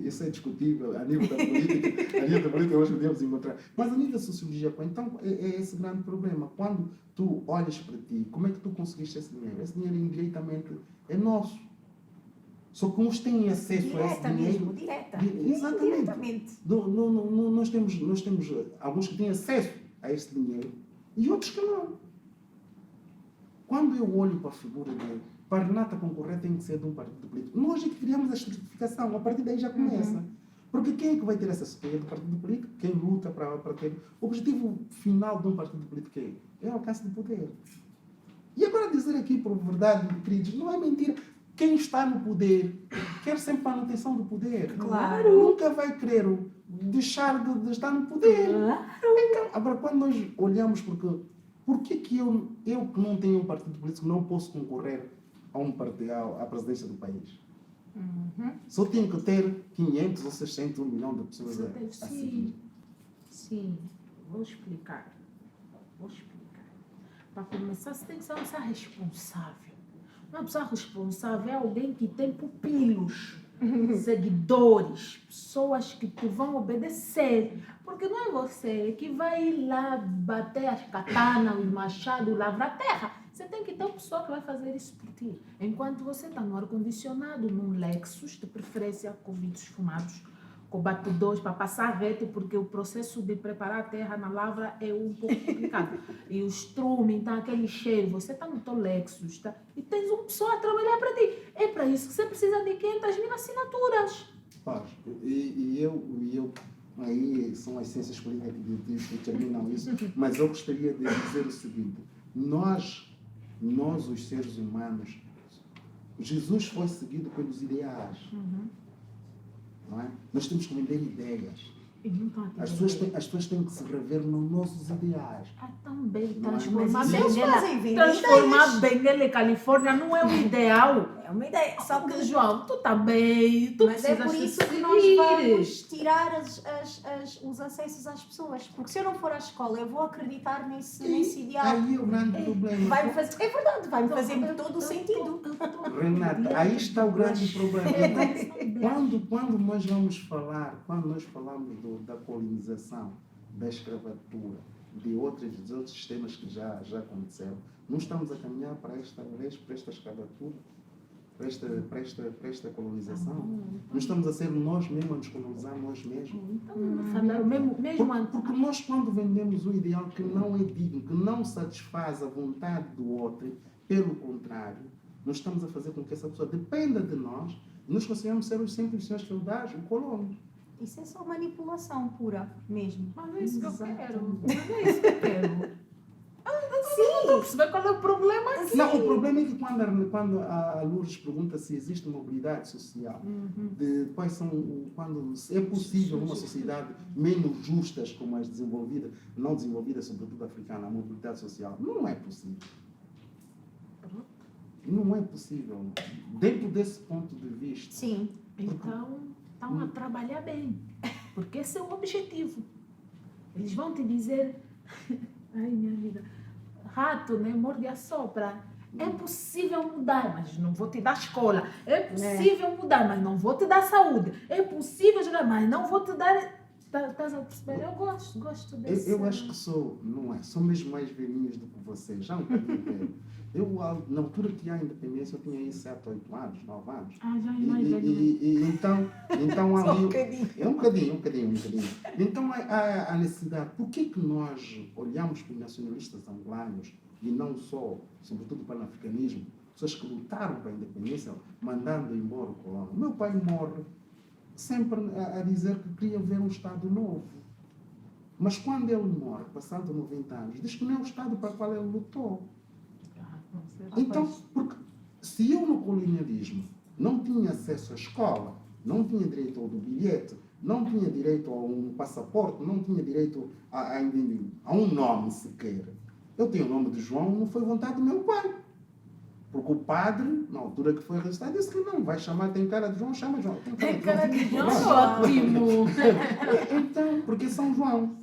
Isso é discutível a nível da política. A nível da política hoje podemos encontrar. Mas a nível da sociologia, então é esse grande problema. Quando tu olhas para ti, como é que tu conseguiste esse dinheiro? Esse dinheiro indiretamente é nosso. Só que uns têm acesso a esse Direta dinheiro. mesmo, direta. Exatamente. Diretamente. Nós temos alguns que têm acesso a esse dinheiro e outros que não. Quando eu olho para a figura dele, para a Renata concorrer tem que ser de um partido político. Nós é que criamos a estratificação, a partir daí já começa. Porque quem é que vai ter essa escolha do partido político? Quem luta para ter... O objetivo final de um partido político é o alcance do poder. E agora dizer aqui, por verdade, queridos, não é mentira. Quem está no poder quer sempre manutenção do poder. Claro. Nunca vai querer deixar de estar no poder. Então, agora, quando nós olhamos, por que eu que não tenho um partido político não posso concorrer à presidência do país? Só tenho que ter 500 ou 600, 1 milhão de pessoas a seguir. Sim, vou explicar. Para começar, você tem que ser uma pessoa responsável. Uma pessoa responsável é alguém que tem pupilos, seguidores, pessoas que te vão obedecer. Porque não é você que vai ir lá bater as katanas, os machados, lavrar a terra. Você tem que ter uma pessoa que vai fazer isso por ti. Enquanto você está no ar-condicionado, num Lexus, de preferência com vidros fumados, com batedores para passar reto, porque o processo de preparar a terra na lavra é um pouco complicado. E o estrume, então aquele cheiro, você está no teu Lexus, tá? E tens uma pessoa a trabalhar para ti. É para isso que você precisa de 500.000 assinaturas. Paz, e eu, aí são as ciências políticas que determinam isso, mas eu gostaria de dizer o seguinte: nós, os seres humanos, Jesus foi seguido pelos ideais. Não é? Nós temos que vender ideias. As pessoas têm que se rever nos nossos ideais. Também. Não é? Transformar Mas isso eles fazem, vendem ideias. Benguela e Califórnia não é um ideal. É uma ideia. Só que Porque, João, tu está bem, tu Mas é precisas por te isso que nós seguir. vamos tirar os acessos às pessoas. Porque se eu não for à escola, eu vou acreditar nesse ideal. Aí é o grande problema. Vai-me fazer, é verdade, vai-me fazer todo o sentido. Renata, aí está o grande problema. Então, quando nós falamos da colonização, da escravatura, de outros sistemas que já aconteceram, não estamos a caminhar para esta escravatura, para esta colonização. Não estamos a ser nós mesmos a nos colonizar nós mesmos. Porque nós, quando vendemos um ideal que não é digno, que não satisfaz a vontade do outro, pelo contrário, nós estamos a fazer com que essa pessoa dependa de nós e nós consigamos ser os simples senhores feudais, o colono. Isso é só manipulação pura, mesmo. Mas é isso que eu quero. Estou a perceber qual é o problema aqui. Não, o problema é que quando a Lourdes pergunta se existe mobilidade social, quando é possível numa sociedade menos justa como as desenvolvidas, não desenvolvidas, sobretudo africana, a mobilidade social, não é possível. Não é possível. Dentro desse ponto de vista. Sim. Então, estão a trabalhar bem, porque esse é o objetivo. Eles vão te dizer, ai minha vida, rato, né, morde a sopra. É possível mudar, mas não vou te dar escola. É possível mudar, mas não vou te dar saúde. É possível ajudar, mas não vou te dar... Estás a perceber? Eu gosto desse... Eu acho que sou mesmo mais velhinhos do que vocês, já um bocadinho velho. Na altura que há a independência, eu tinha aí 7, 8 anos, 9 anos. Ah, já é mais velho. Então Só ali... um bocadinho. É um bocadinho. Então há a necessidade. Por que nós olhamos para os nacionalistas angolanos, e não só, sobretudo para o panafricanismo, pessoas que lutaram para a independência, mandando embora o colono? Meu pai morre sempre a dizer que queria ver um Estado novo. Mas quando ele morre, passado 90 anos, diz que não é o Estado para o qual ele lutou. Então, porque se eu no colonialismo não tinha acesso à escola, não tinha direito ao bilhete, não tinha direito a um passaporte, não tinha direito a um nome sequer. Eu tenho o nome de João, não foi vontade do meu pai. Porque o padre, na altura que foi arrestado, disse que não, vai chamar, tem cara de João, chama João. Tem cara de João, ótimo. Então, porque São João.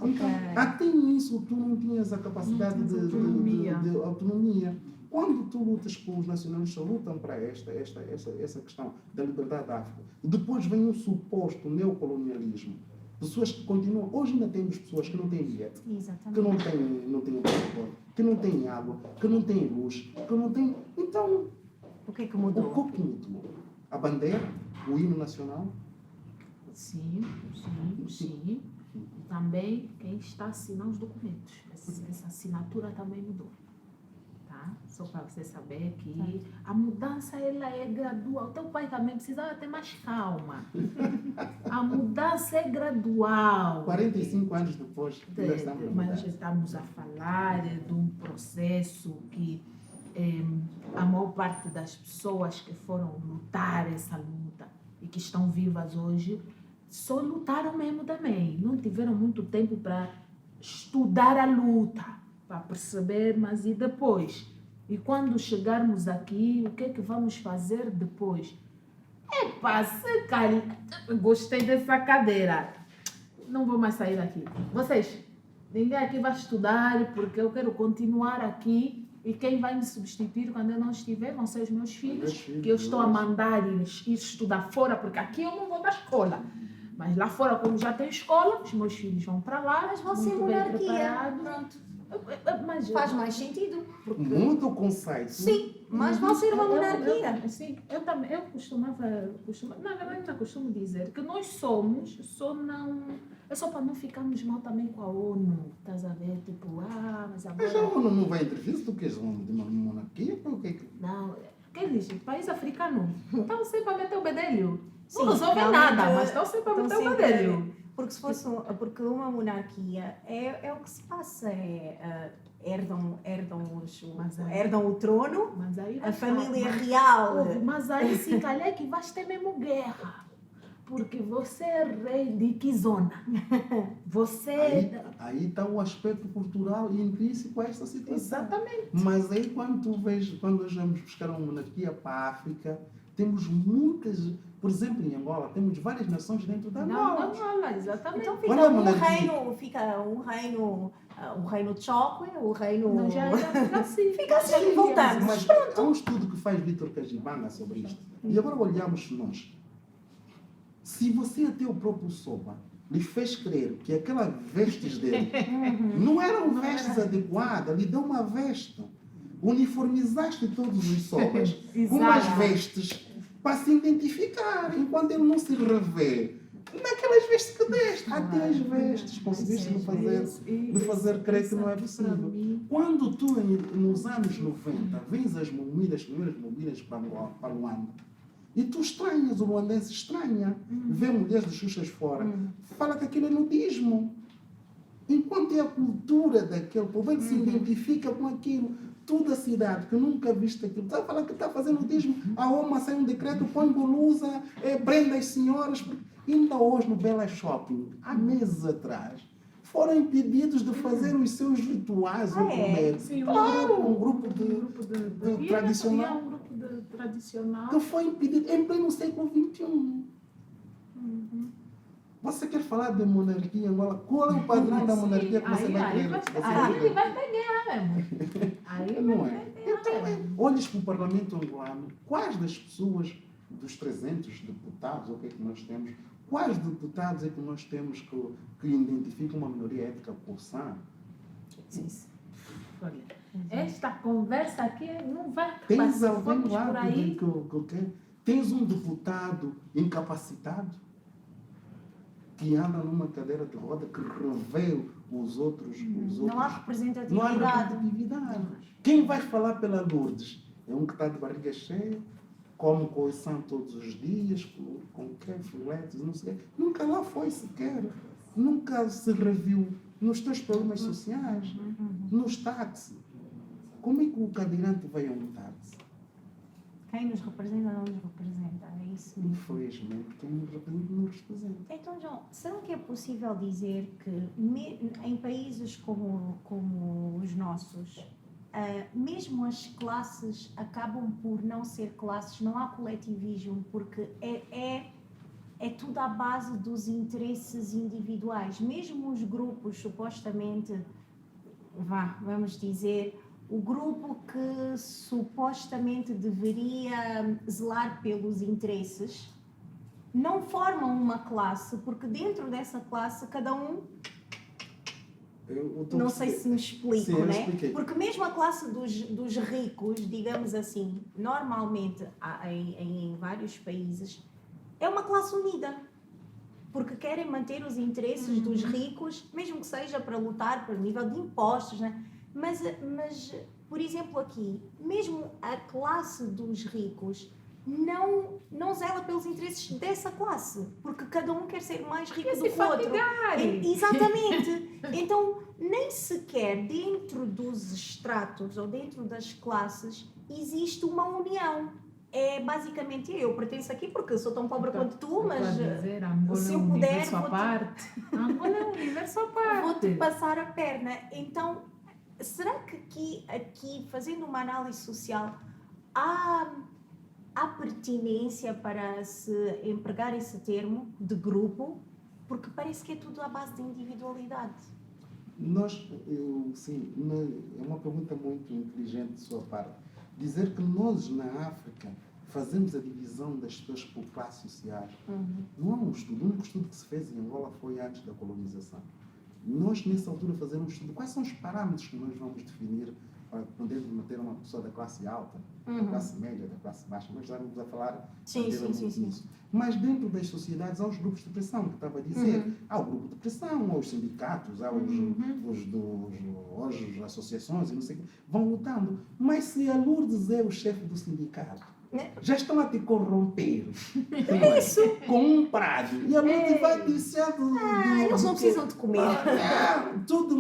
Então, até nisso tu não tinhas a capacidade de autonomia. Quando tu lutas com os nacionalistas, lutam para essa questão da liberdade da África. Depois vem o suposto neocolonialismo. Pessoas que continuam... Hoje ainda temos pessoas que não têm bilhete, que não têm passaporte, que não têm água, que não têm luz, que não têm... Então, O que é que mudou? o que mudou? A bandeira, o hino nacional? Sim. Também quem está assinando os documentos. Essa assinatura também mudou. Tá? Só para você saber que a mudança ela é gradual. O teu pai também precisava ter mais calma. A mudança é gradual. 45 anos depois, Mas estamos a falar de um processo que a maior parte das pessoas que foram lutar essa luta e que estão vivas hoje só lutaram mesmo também. Não tiveram muito tempo para estudar a luta, para perceber, mas e depois? E quando chegarmos aqui, o que é que vamos fazer depois? Epa, gostei dessa cadeira. Não vou mais sair daqui. Vocês, ninguém aqui vai estudar, porque eu quero continuar aqui. E quem vai me substituir quando eu não estiver vão ser os meus filhos, que eu estou a mandar eles ir estudar fora, porque aqui eu não vou para a escola. Mas lá fora, como já tem escola, os meus filhos vão para lá. Mas vão ser monarquia. Pronto. Mas Faz mais sentido. Porque... Muda o conceito. Sim, mas vão ser uma monarquia. Sim, eu também. Eu na verdade, ainda costumo dizer que nós somos, é só para não ficarmos mal também com a ONU. Estás a ver? Tipo, mas agora... Mas a ONU não vai intervir se tu queres uma monarquia? Não, quer dizer, país africano. Estão sempre a meter o bedelho. Sim, não resolve nada, mas estão sempre a meter o bedelho. Porque se fosse porque uma monarquia é o que se passa, herdam o trono, Mas aí a família real. Mas aí se calhar que vais ter mesmo guerra. Porque você é rei de que zona? Aí está o aspecto cultural e intrínseco a esta situação. Exatamente. Mas aí quando nós vamos buscar uma monarquia para a África, temos muitas, por exemplo, em Angola, temos várias nações dentro da Angola. Não, exatamente. Então o reino de Chocwe, o reino... Não, já fica assim. Fica assim, voltando. Mas há um estudo que faz Vítor Cajibanga sobre isto. E agora olhamos nós. Se você até o próprio Soba lhe fez crer que aquelas vestes dele não eram vestes adequadas, lhe deu uma veste. Uniformizaste todos os Sobas com umas vestes para se identificar, enquanto ele não se revê naquelas vestes que deste. Até as vestes conseguiste de fazer crer que não é possível. Quando tu, nos anos 90, vens as primeiras mobílias para Luanda, e tu estranhas, o luandense estranha, vê mulheres de xuxas fora, fala que aquilo é nudismo. Enquanto é a cultura daquele povo, ele se identifica com aquilo. Toda a cidade que nunca viste aquilo, está a falar que está fazendo nudismo, a OMA sai um decreto, põe bolusa, prende as senhoras. Ainda hoje no Bela Shopping, há meses atrás, foram impedidos de fazer os seus rituais ou comer. Sim, Claro, um grupo de tradicional. Um grupo de tradicional. Que foi impedido em pleno século XXI. Você quer falar de monarquia em Angola? Qual é o padrão da monarquia que você vai querer? Aí vai ter guerra mesmo. Aí Não vai é? ter guerra Então, mesmo. olhes para o Parlamento angolano, quais das pessoas, dos 300 deputados, o que é que nós temos, quais deputados é que nós temos que identificam uma minoria étnica por sã? Olha, esta conversa aqui não vai Tens passar alguém por lá aí. que tens um deputado incapacitado que anda numa cadeira de roda que revê os outros. Não há Não há representatividade. representatividade. Quem vai falar pela Lourdes é um que está de barriga cheia, come coição todos os dias, com filetes, não sei o quê. Nunca lá foi sequer. Nunca se reviu nos teus problemas sociais, nos táxis. Como é que o cadeirante vai a um táxi? Quem nos representa não nos representa. É isso mesmo. Infelizmente, quem nos representa não nos representa. Então, João, será que é possível dizer que em países como os nossos, mesmo as classes acabam por não ser classes, não há coletivismo, porque é tudo à base dos interesses individuais. Mesmo os grupos, supostamente, vamos dizer, o grupo que supostamente deveria zelar pelos interesses, não formam uma classe, porque dentro dessa classe cada um... Não sei se me explico, Sim, eu né? expliquei. Porque mesmo a classe dos ricos, digamos assim, normalmente em vários países, é uma classe unida. Porque querem manter os interesses dos ricos, mesmo que seja para lutar pelo nível de impostos, né? Mas, por exemplo, aqui, mesmo a classe dos ricos não zela pelos interesses dessa classe, porque cada um quer ser mais rico do que o outro. Exatamente. Então, nem sequer dentro dos estratos ou dentro das classes existe uma união. É basicamente eu pertenço aqui porque eu sou tão pobre quanto tu, mas Dizer, Angola se é eu um puder, universo à parte. Angola é um universo à parte. vou-te passar a perna. Então, será que aqui, fazendo uma análise social, há pertinência para se empregar esse termo de grupo? Porque parece que é tudo à base de individualidade. Sim, é uma pergunta muito inteligente de sua parte. Dizer que nós, na África, fazemos a divisão das pessoas por classes sociais. Não há um estudo. O único estudo que se fez em Angola foi antes da colonização. Nós, nessa altura, fazemos um estudo. Quais são os parâmetros que nós vamos definir para poder manter uma pessoa da classe alta, da classe média, da classe baixa? Nós já estamos a falar nisso. Mas dentro das sociedades há os grupos de pressão, que estava a dizer. Há o grupo de pressão, há os sindicatos, há as associações e não sei o quê. Vão lutando. Mas se a Lourdes é o chefe do sindicato, já estão a te corromper. Isso! Com um prazo. E a Lourdes vai dizer... Eles não precisam de comer. Tudo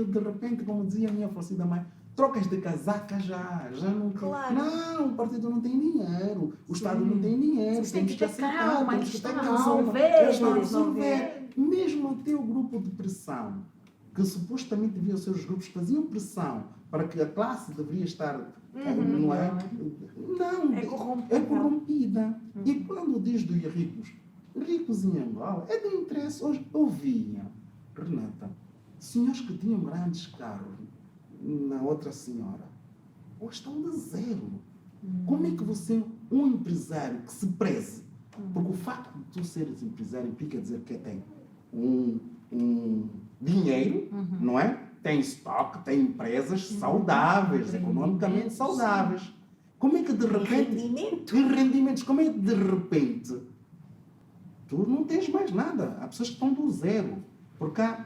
de repente, como dizia a minha falecida mãe, trocas de casaca já não tem. Claro. Não, o partido não tem dinheiro, o Estado não tem dinheiro, Vocês têm temos que aceitar, calma, temos que eles ter estão a calma. resolver, Eles estão a resolver. resolver. Mesmo até o grupo de pressão, que supostamente deviam ser os grupos que faziam pressão para que a classe deveria estar, não é? Não, é corrompida. E quando diz dos ricos em Angola, é de interesse. Hoje eu via, Renata, senhores que tinham grandes carros na outra senhora, hoje estão de zero. Como é que você, um empresário que se preze, porque o facto de tu seres empresário implica dizer que tem um dinheiro, não é? Tem estoque, tem empresas saudáveis, economicamente saudáveis. Como é que de repente... rendimentos. Como é que de repente tu não tens mais nada? Há pessoas que estão do zero. Porque há,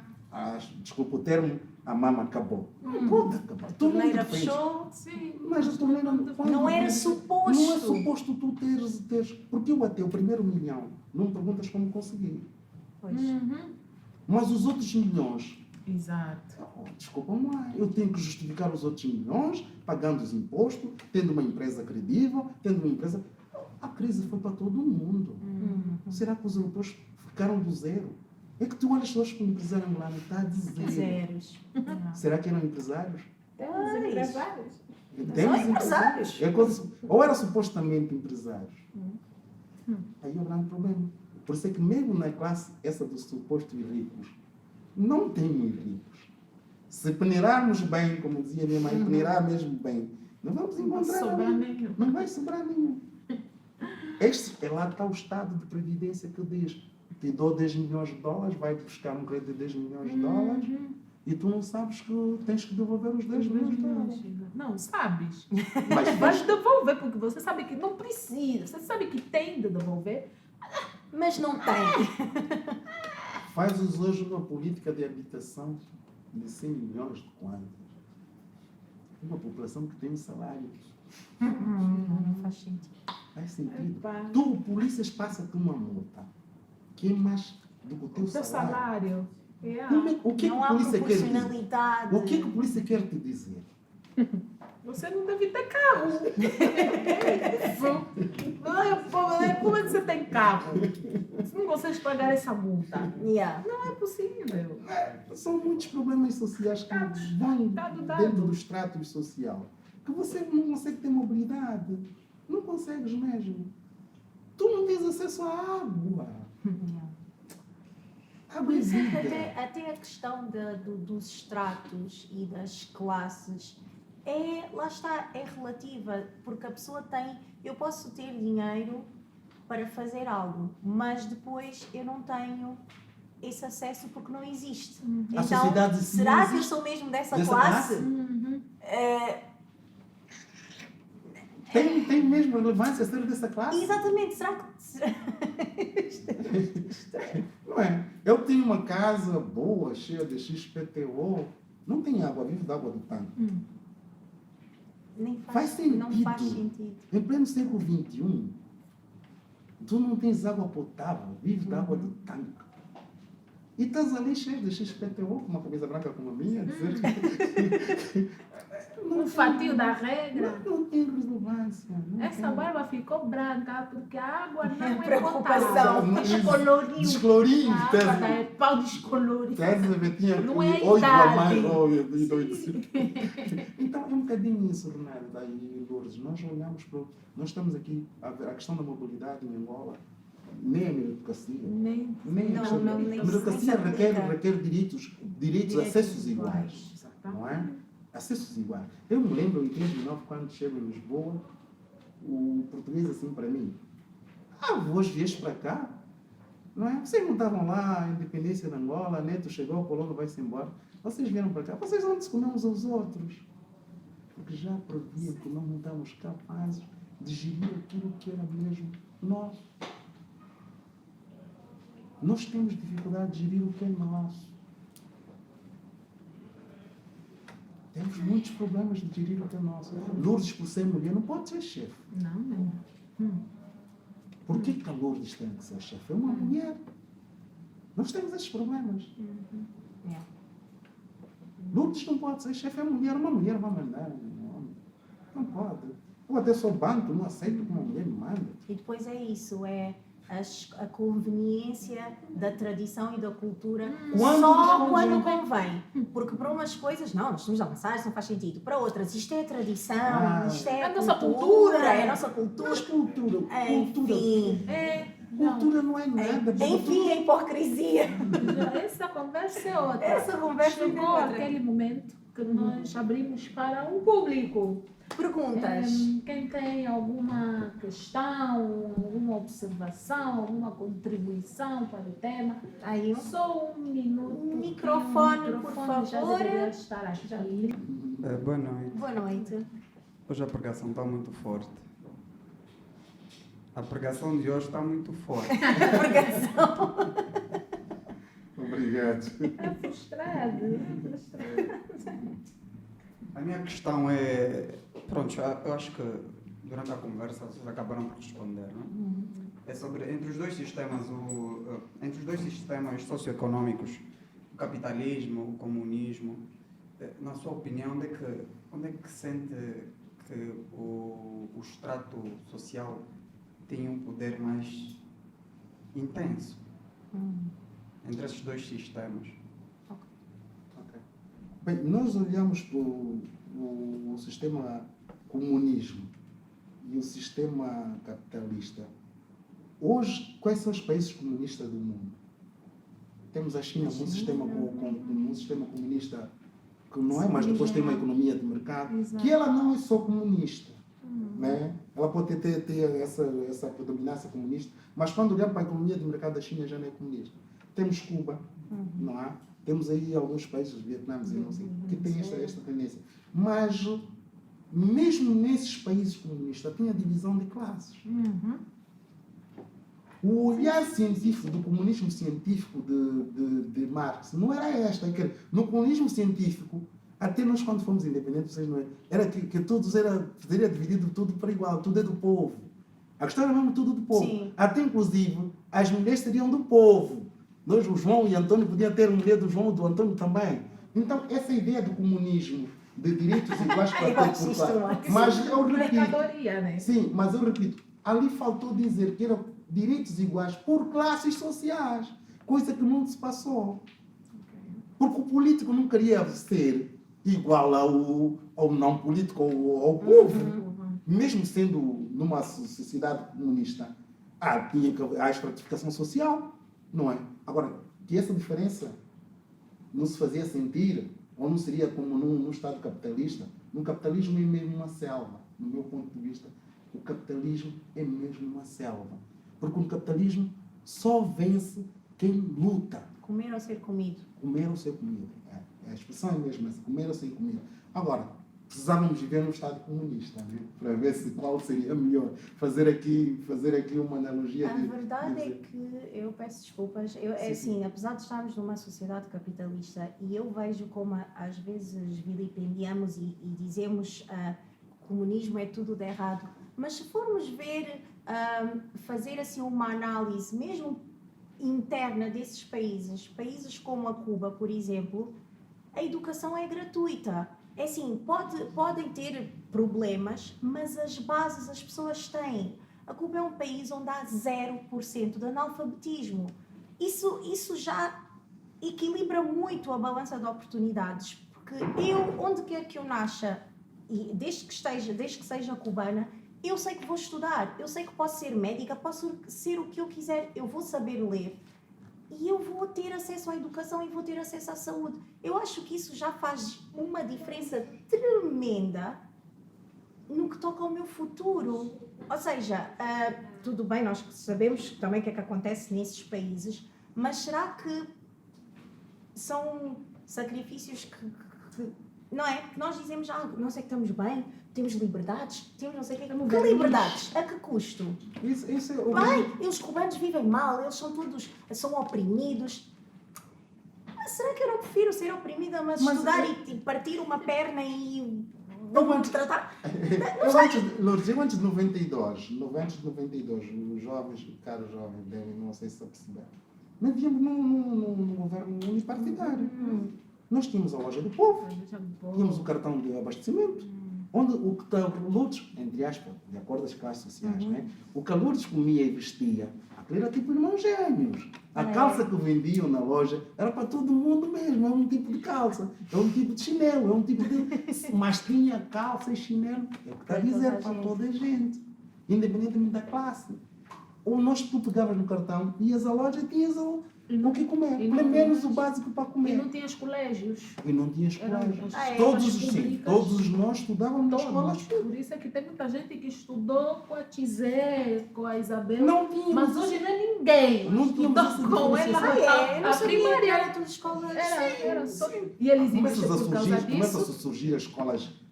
desculpa o termo, a mama acabou. Não pode acabar. A torneira fechou. Sim. Mas a torneira Não era suposto. Não é suposto tu teres. Porque eu até o primeiro milhão, não me perguntas como consegui. Pois. Mas os outros milhões, Exato. Oh, desculpa-me lá, eu tenho que justificar os outros milhões, pagando os impostos, tendo uma empresa credível, tendo uma empresa... A crise foi para todo mundo. Será que os europeus ficaram do zero? É que tu olhas hoje para o empresário angolano, está de zero. Zeros. Será que eram empresários? Temos empresários. São empresários. Ou eram supostamente empresários? Aí é o grande problema. Por isso é que mesmo na classe essa dos supostos ricos, não tem muito ricos. Se peneirarmos bem, como dizia minha mãe, peneirar mesmo bem, não vamos encontrar Sobrar nenhum. nenhum. Não vai sobrar nenhum. Este é lá está o estado de previdência que diz: te dou 10 milhões de dólares, vai buscar um crédito de 10 milhões de dólares e tu não sabes que tens que devolver os 10 milhões de dólares. Não, sabes. Mas Vais devolver porque você sabe que não precisa. Você sabe que tem de devolver. Mas não tem. faz hoje uma política de habitação de 100 milhões de quantos? Uma população que tem um salário. Não faz sentido. Faz sentido. Epá. Tu, polícias, passa-te uma multa. Que é mais do que o teu O teu salário. salário. Como é- O que é que Não a há polícia quer dizer? proporcionalidade. O que é que a polícia quer te dizer? Você não deve ter carro. Como é que você tem carro? Você não consegue pagar essa multa. Yeah. Não é possível. São muitos problemas sociais que vão dado. dentro do extrato social. Que você não consegue ter mobilidade. Não consegues mesmo. Tu não tens acesso à água. Yeah. Água é vida. Até a questão dos estratos e das classes lá está, é relativa, porque a pessoa tem, eu posso ter dinheiro para fazer algo, mas depois eu não tenho esse acesso porque não existe. A Então, sociedade sim será que eu existe. sou mesmo dessa Dessa classe? classe? Tem mesmo relevância ser dessa classe? Exatamente, será que... Não é? Eu tenho uma casa boa, cheia de XPTO, não tem água, vivo de água do tanque. Nem Faz sentido. Não faz sentido. Em pleno século XXI, tu não tens água potável, vives de água do tanque. E estás ali cheio de XPTO, com uma camisa branca como a minha, dizer que... Um fatinho da regra. Não tem relevância. Não Essa tem. barba ficou branca porque a água não é Preocupação. potável. Descoloriu. Descoloriu. A água é pau descolorido. Estás a ver? Tinha Não é a 8 a mais, idade. óbvio, e 8. Então é um bocadinho isso, Ronaldo, aí, Lourdes. Nós olhamos para. Nós estamos aqui a ver a questão da mobilidade em Angola, nem a meritocracia. Nem Nem Não, a questão. não, A nem- meritocracia nem se aplica. requer direitos, acessos iguais. Não é? Acessos iguais. Eu me lembro em 2009, quando chego em Lisboa, o português assim para mim: vós vieste para cá? Não é? Vocês não estavam lá, a independência da Angola, Neto chegou, o colono vai-se embora. Vocês vieram para cá, vocês vão se comer uns aos outros. Porque já previam que nós não estávamos capazes de gerir aquilo que era mesmo nosso. Nós temos dificuldade de gerir o que é nosso. Temos muitos problemas de gerir o que é nosso. Lourdes, por ser mulher, não pode ser chefe. Não. Por que a Lourdes tem que ser chefe? É uma mulher. Nós temos esses problemas. Yeah. Lourdes não pode ser chefe, é uma mulher vai mandar. Não pode. Eu até sou banco, não aceito que uma mulher me manda. E depois é isso, a conveniência da tradição e da cultura Quando só não quando convém. Porque para umas coisas, não, nós temos de almoçar, isso não faz sentido. Para outras, isto é tradição, isto é a nossa cultura, cultura. é a nossa cultura. Mas cultura, Enfim, cultura não é nada. enfim, a hipocrisia. Essa conversa é outra. Essa conversa é Chegou outra. aquele momento que nós abrimos para um público. Perguntas. Quem tem alguma questão, alguma observação, alguma contribuição para o tema, Aí, só um minuto. Um microfone, por já favor. deveria estar aqui. Boa noite. boa noite. Hoje a pregação está muito forte. A pregação de hoje está muito forte. Obrigado. É frustrado. A minha questão é... Pronto, eu acho que durante a conversa vocês acabaram por responder, não é? É sobre entre os dois sistemas socioeconómicos capitalismo, o comunismo, na sua opinião, onde é que sente que o extrato social tem um poder mais intenso entre esses dois sistemas? Ok. Bem, nós olhamos para o sistema comunismo e o sistema capitalista. Hoje, quais são os países comunistas do mundo? Temos a China com um sistema comunista que não é, mas depois tem uma economia de mercado, que ela não é só comunista. Né? Ela pode ter essa predominância comunista, mas quando olhamos para a economia de mercado da China já não é comunista. Temos Cuba, não é? Temos aí alguns países, Vietnã, não sei, que têm esta tendência. Mas, mesmo nesses países comunistas, tem a divisão de classes. O olhar científico do comunismo científico de Marx não era esta. No comunismo científico, até nós quando fomos independentes, vocês não era que todos seria dividido tudo para igual, tudo é do povo. A questão era mesmo tudo do povo. Sim. Até inclusive as mulheres seriam do povo. Nós, o João e Antônio, podiam ter mulher do João e do Antônio também. Então, essa ideia do comunismo, de direitos iguais para todos, mas eu repito, Mercadoria, né? sim, mas eu repito, ali faltou dizer que eram direitos iguais por classes sociais, coisa que não se passou. Porque o político não queria ser igual ao não político, ao povo. Mesmo sendo numa sociedade comunista, há a estratificação social, não é? Agora, que essa diferença não se fazia sentir, ou não seria como num Estado capitalista. No capitalismo é mesmo uma selva, no meu ponto de vista. O capitalismo é mesmo uma selva. Porque no capitalismo só vence quem luta. Comer ou ser comido. Comer ou ser comido. A expressão é mesmo essa, comer ou ser comido. Agora, precisávamos viver num Estado comunista, né? Para ver qual seria melhor. Fazer aqui uma analogia. A verdade é que, eu peço desculpas, assim, apesar de estarmos numa sociedade capitalista, e eu vejo como às vezes vilipendiamos e dizemos que o comunismo é tudo de errado, mas se formos ver, fazer assim uma análise mesmo interna desses países como a Cuba, por exemplo, a educação é gratuita. É assim, podem ter problemas, mas as bases as pessoas têm. A Cuba é um país onde há 0% de analfabetismo. Isso já equilibra muito a balança de oportunidades, porque onde quer que eu nasça, e desde que seja cubana, eu sei que vou estudar, eu sei que posso ser médica, posso ser o que eu quiser, eu vou saber ler. E eu vou ter acesso à educação e vou ter acesso à saúde. Eu acho que isso já faz uma diferença tremenda no que toca ao meu futuro. Ou seja, tudo bem, nós sabemos também o que é que acontece nesses países, mas será que são sacrifícios que não é? Que nós dizemos, nós é que estamos bem, temos liberdades, temos não sei o quê. Que liberdades? A que custo? Isso é Bem, os cubanos vivem mal, eles são oprimidos. Mas será que eu não prefiro ser oprimida, mas estudar e partir uma perna e não tratar? Eu antes de 92, os jovens, caros jovens, não sei se perceberam, nós vivíamos num governo unipartidário. Nós tínhamos a loja do povo, tínhamos o cartão de abastecimento, onde o que Lourdes, entre aspas, de acordo com as classes sociais, né? O que a Lourdes comia e vestia, aquilo era tipo irmãos gêmeos. A calça que vendiam na loja era para todo mundo mesmo, é um tipo de calça, é um tipo de chinelo, é um tipo de... Mas tinha calça e chinelo, é o que está a dizer, para toda a gente, independentemente da classe. Ou tu pegavas no cartão, ias à loja e tinhas o que comer, pelo menos o básico para comer. E não tinhas colégios. Todos nós estudávamos nas escolas. Por isso é que tem muita gente que estudou com a Tizé, com a Isabel, não tínhamos, mas hoje não é ninguém. Não tínhamos essa com ela. A primária era tudo escolas. Era só. E eles começam a surgir as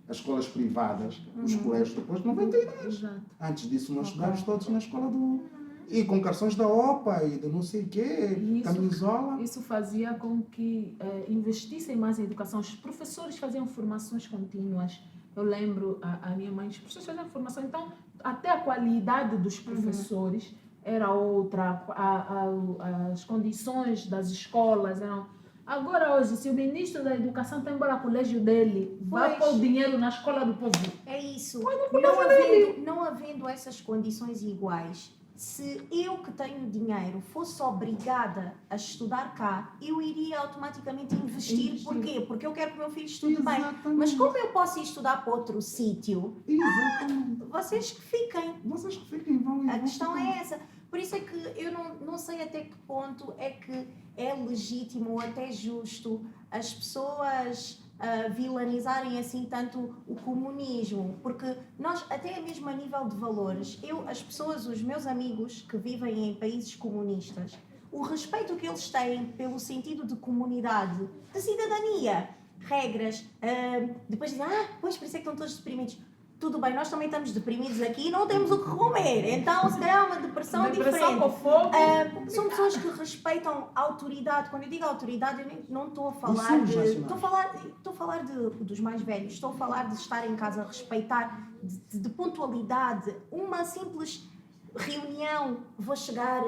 escolas privadas, os colégios depois de 92. Antes disso nós estudávamos todos na escola e com cartões da OPA e de não sei o quê, camisola. Isso fazia com que investissem mais em educação. Os professores faziam formações contínuas. Eu lembro, a minha mãe, os professores faziam formação. Então, até a qualidade dos professores era outra. As condições das escolas eram... Agora hoje, se o ministro da Educação tem embora o colégio dele, vai Pois. pôr o dinheiro na escola do povo. É isso. não Não havendo essas condições iguais, se eu que tenho dinheiro fosse obrigada a estudar cá, eu iria automaticamente investir. Porquê? Porque eu quero que o meu filho estude bem. Exatamente. Mas como eu posso ir estudar para outro sítio, Exatamente. vocês que fiquem. Vocês que fiquem, vão A questão é essa. Por isso é que eu não sei até que ponto é que é legítimo ou até justo as pessoas vilanizarem assim tanto o comunismo, porque nós, até mesmo a nível de valores, as pessoas, os meus amigos que vivem em países comunistas, o respeito que eles têm pelo sentido de comunidade, de cidadania, regras, depois dizem, pois por isso é que estão todos deprimidos. Tudo bem, nós também estamos deprimidos aqui e não temos o que comer, então se calhar uma depressão diferente. com fogo. São pessoas que respeitam a autoridade. Quando eu digo autoridade, eu não estou a falar Ensino de. nacional. Estou a falar dos mais velhos, estou a falar de estar em casa, respeitar, de pontualidade. Uma simples reunião, vou chegar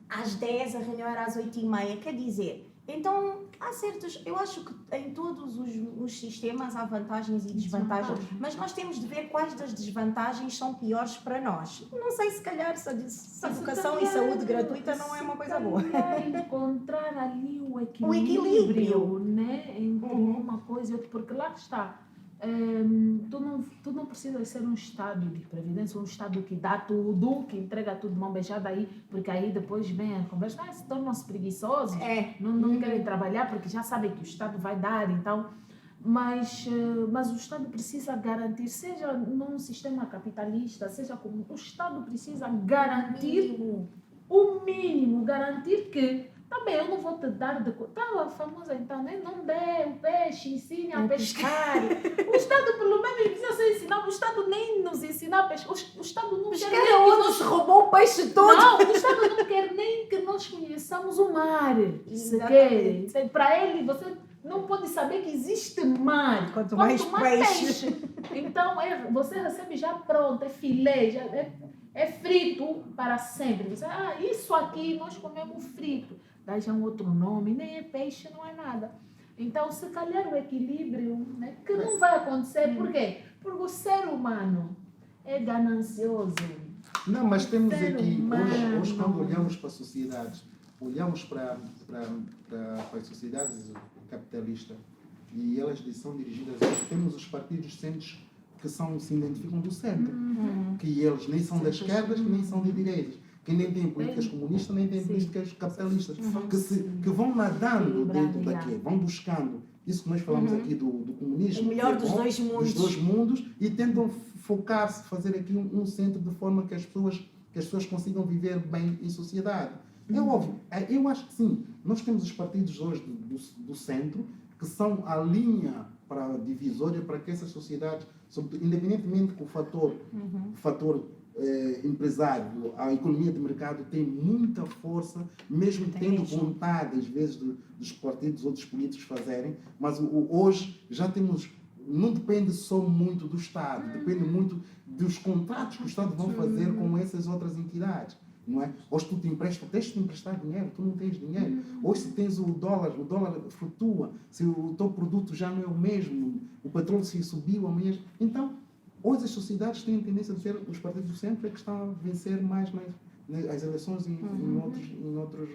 às 10, a reunião era às 8h30, quer dizer. Então, há certos. Eu acho que em todos os sistemas há vantagens e desvantagens, mas nós temos de ver quais das desvantagens são piores para nós. Não sei, se calhar, se a educação e saúde gratuita não é uma coisa boa. Encontrar ali o O equilíbrio. né? Entre uma coisa e outra, porque lá está. Tu não precisas ser um Estado de previdência, um Estado que dá tudo, que entrega tudo de mão beijada aí, porque aí depois vem a conversa, se tornam-se preguiçosos, não querem trabalhar porque já sabem que o Estado vai dar, então... Mas o Estado precisa garantir, seja num sistema capitalista, seja como... O Estado precisa garantir o mínimo, garantir que também eu não vou te dar de... Tá famosa então, né? Não dê o peixe, ensine a pescar. O Estado pelo menos precisa ser ensinado. O Estado nem nos ensina a pescar. O Estado não quer nem que nós roubou o peixe todo. Não, o Estado não quer nem que nós conheçamos o mar. Se querem. Para ele, você não pode saber que existe mar. Quanto mais peixe. Então, você recebe já pronto, é filé, já é frito para sempre. Você, isso aqui nós comemos frito. Dá já um outro nome, nem é peixe, não é nada. Então, se calhar o equilíbrio, né, que não vai acontecer, por quê? Porque o ser humano é ganancioso. Não, mas temos Ser aqui, humano. hoje quando olhamos para as sociedades, olhamos para as sociedades capitalistas e elas são dirigidas, temos os partidos centros que se identificam do centro, que eles nem são das esquerdas, nem são de direitas. Que nem têm políticas comunistas, nem têm políticas capitalistas, que vão nadando dentro daquilo, vão buscando isso que nós falamos aqui do comunismo, O melhor dos dois mundos. dos dois mundos, e tentam focar-se, fazer aqui um centro de forma que as pessoas consigam viver bem em sociedade. É óbvio, eu acho que sim, nós temos os partidos hoje do centro, que são a linha divisória para que essas sociedades, independentemente que o fator empresário, a economia de mercado tem muita força, mesmo tendo vontade, às vezes, dos partidos ou dos políticos fazerem, mas hoje já temos, não depende só muito do Estado, depende muito dos contratos que o Estado vão fazer com essas outras entidades. Não é? Hoje tu tens de emprestar dinheiro, tu não tens dinheiro. Hoje se tens o dólar flutua, se o teu produto já não é o mesmo, o petróleo se subiu amanhã. Então, hoje as sociedades têm a tendência de ser, os partidos do centro é que estão a vencer mais as eleições em outras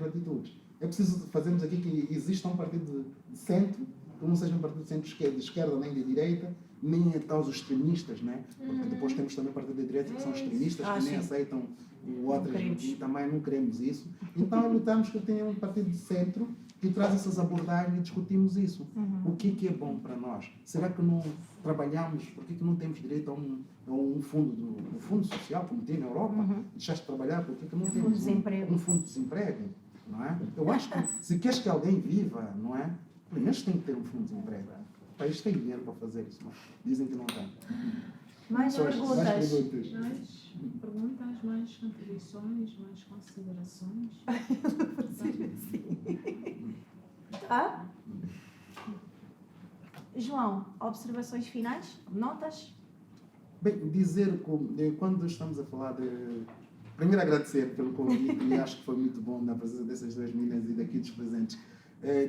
latitudes. É preciso fazermos aqui que exista um partido de centro, que não seja um partido de centro de esquerda nem de direita, nem até os extremistas, né? Porque depois temos também partido de direita que são extremistas, que nem aceitam o outro, e também não queremos isso. Então lutamos que tenha um partido de centro que traz essas abordagens e discutimos isso. O que é bom para nós? Será que não trabalhamos? Por que não temos direito a um fundo social, como tem na Europa? Deixaste de trabalhar, por que não temos um fundo de desemprego? Não é? Eu acho que se queres que alguém viva, não é? Primeiro tem que ter um fundo de desemprego. O país tem dinheiro para fazer isso, mas dizem que não tem. Mais perguntas? Mais perguntas, mais contribuições, mais considerações. Tá? João, observações finais? Notas? Bem, dizer que quando estamos a falar de... Primeiro agradecer pelo convite e acho que foi muito bom na presença dessas duas meninas e daqui dos presentes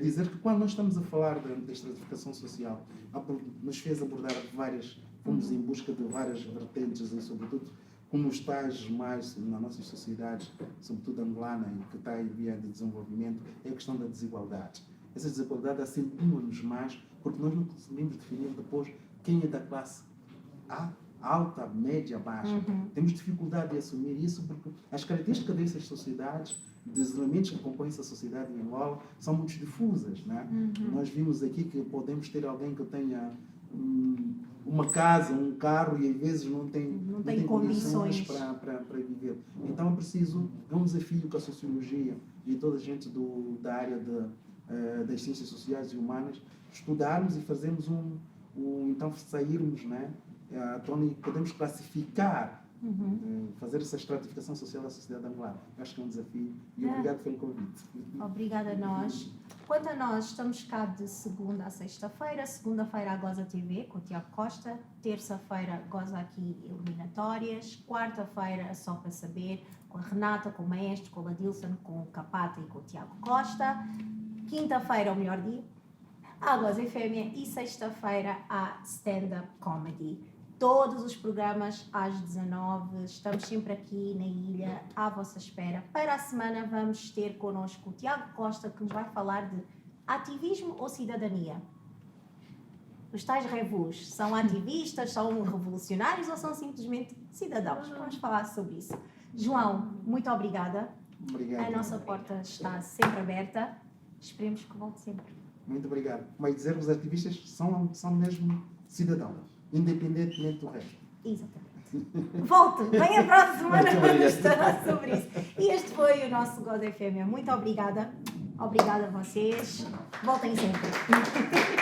dizer que quando nós estamos a falar da estratificação social, nos fez abordar fomos em busca de várias vertentes e, sobretudo, como os tais mais nas nossas sociedades, sobretudo angolana, e que está em via de desenvolvimento, é a questão da desigualdade. Essa desigualdade acentua-nos mais, porque nós não conseguimos definir depois quem é da classe A, alta, média, baixa. Temos dificuldade de assumir isso, porque as características dessas sociedades, dos elementos que compõem essa sociedade em Angola, são muito difusas. Né? Nós vimos aqui que podemos ter alguém que tenha uma casa, um carro e às vezes não tem condições para viver. Então é um desafio que a sociologia e toda a gente da área das ciências sociais e humanas estudarmos e fazermos então sairmos, né, à tona e podemos classificar, fazer essa estratificação social da sociedade angolana. Acho que é um desafio e obrigado pelo convite. Obrigada a nós. Quanto a nós, estamos cá de segunda a sexta-feira. Segunda-feira a Goza TV com o Tiago Costa. Terça-feira Goza aqui eliminatórias. Quarta-feira Só para Saber com a Renata, com o Maestro, com o Ladilson, com o Capata e com o Tiago Costa. Quinta-feira o melhor dia, a Goza FM, e sexta-feira a Stand-Up Comedy. Todos os programas às 19h, estamos sempre aqui na ilha, à vossa espera. Para a semana vamos ter connosco o Tiago Costa, que nos vai falar de ativismo ou cidadania. Os tais revus são ativistas, são revolucionários ou são simplesmente cidadãos? Vamos falar sobre isso. João, muito obrigada. Obrigado. A nossa porta está sempre aberta. Esperemos que volte sempre. Muito obrigado. Mas dizer que os ativistas são mesmo cidadãos, independentemente do resto. Exatamente. Volte, venha para a semana para falar sobre isso. E este foi o nosso God FM. Muito obrigada. Obrigada a vocês. Voltem sempre.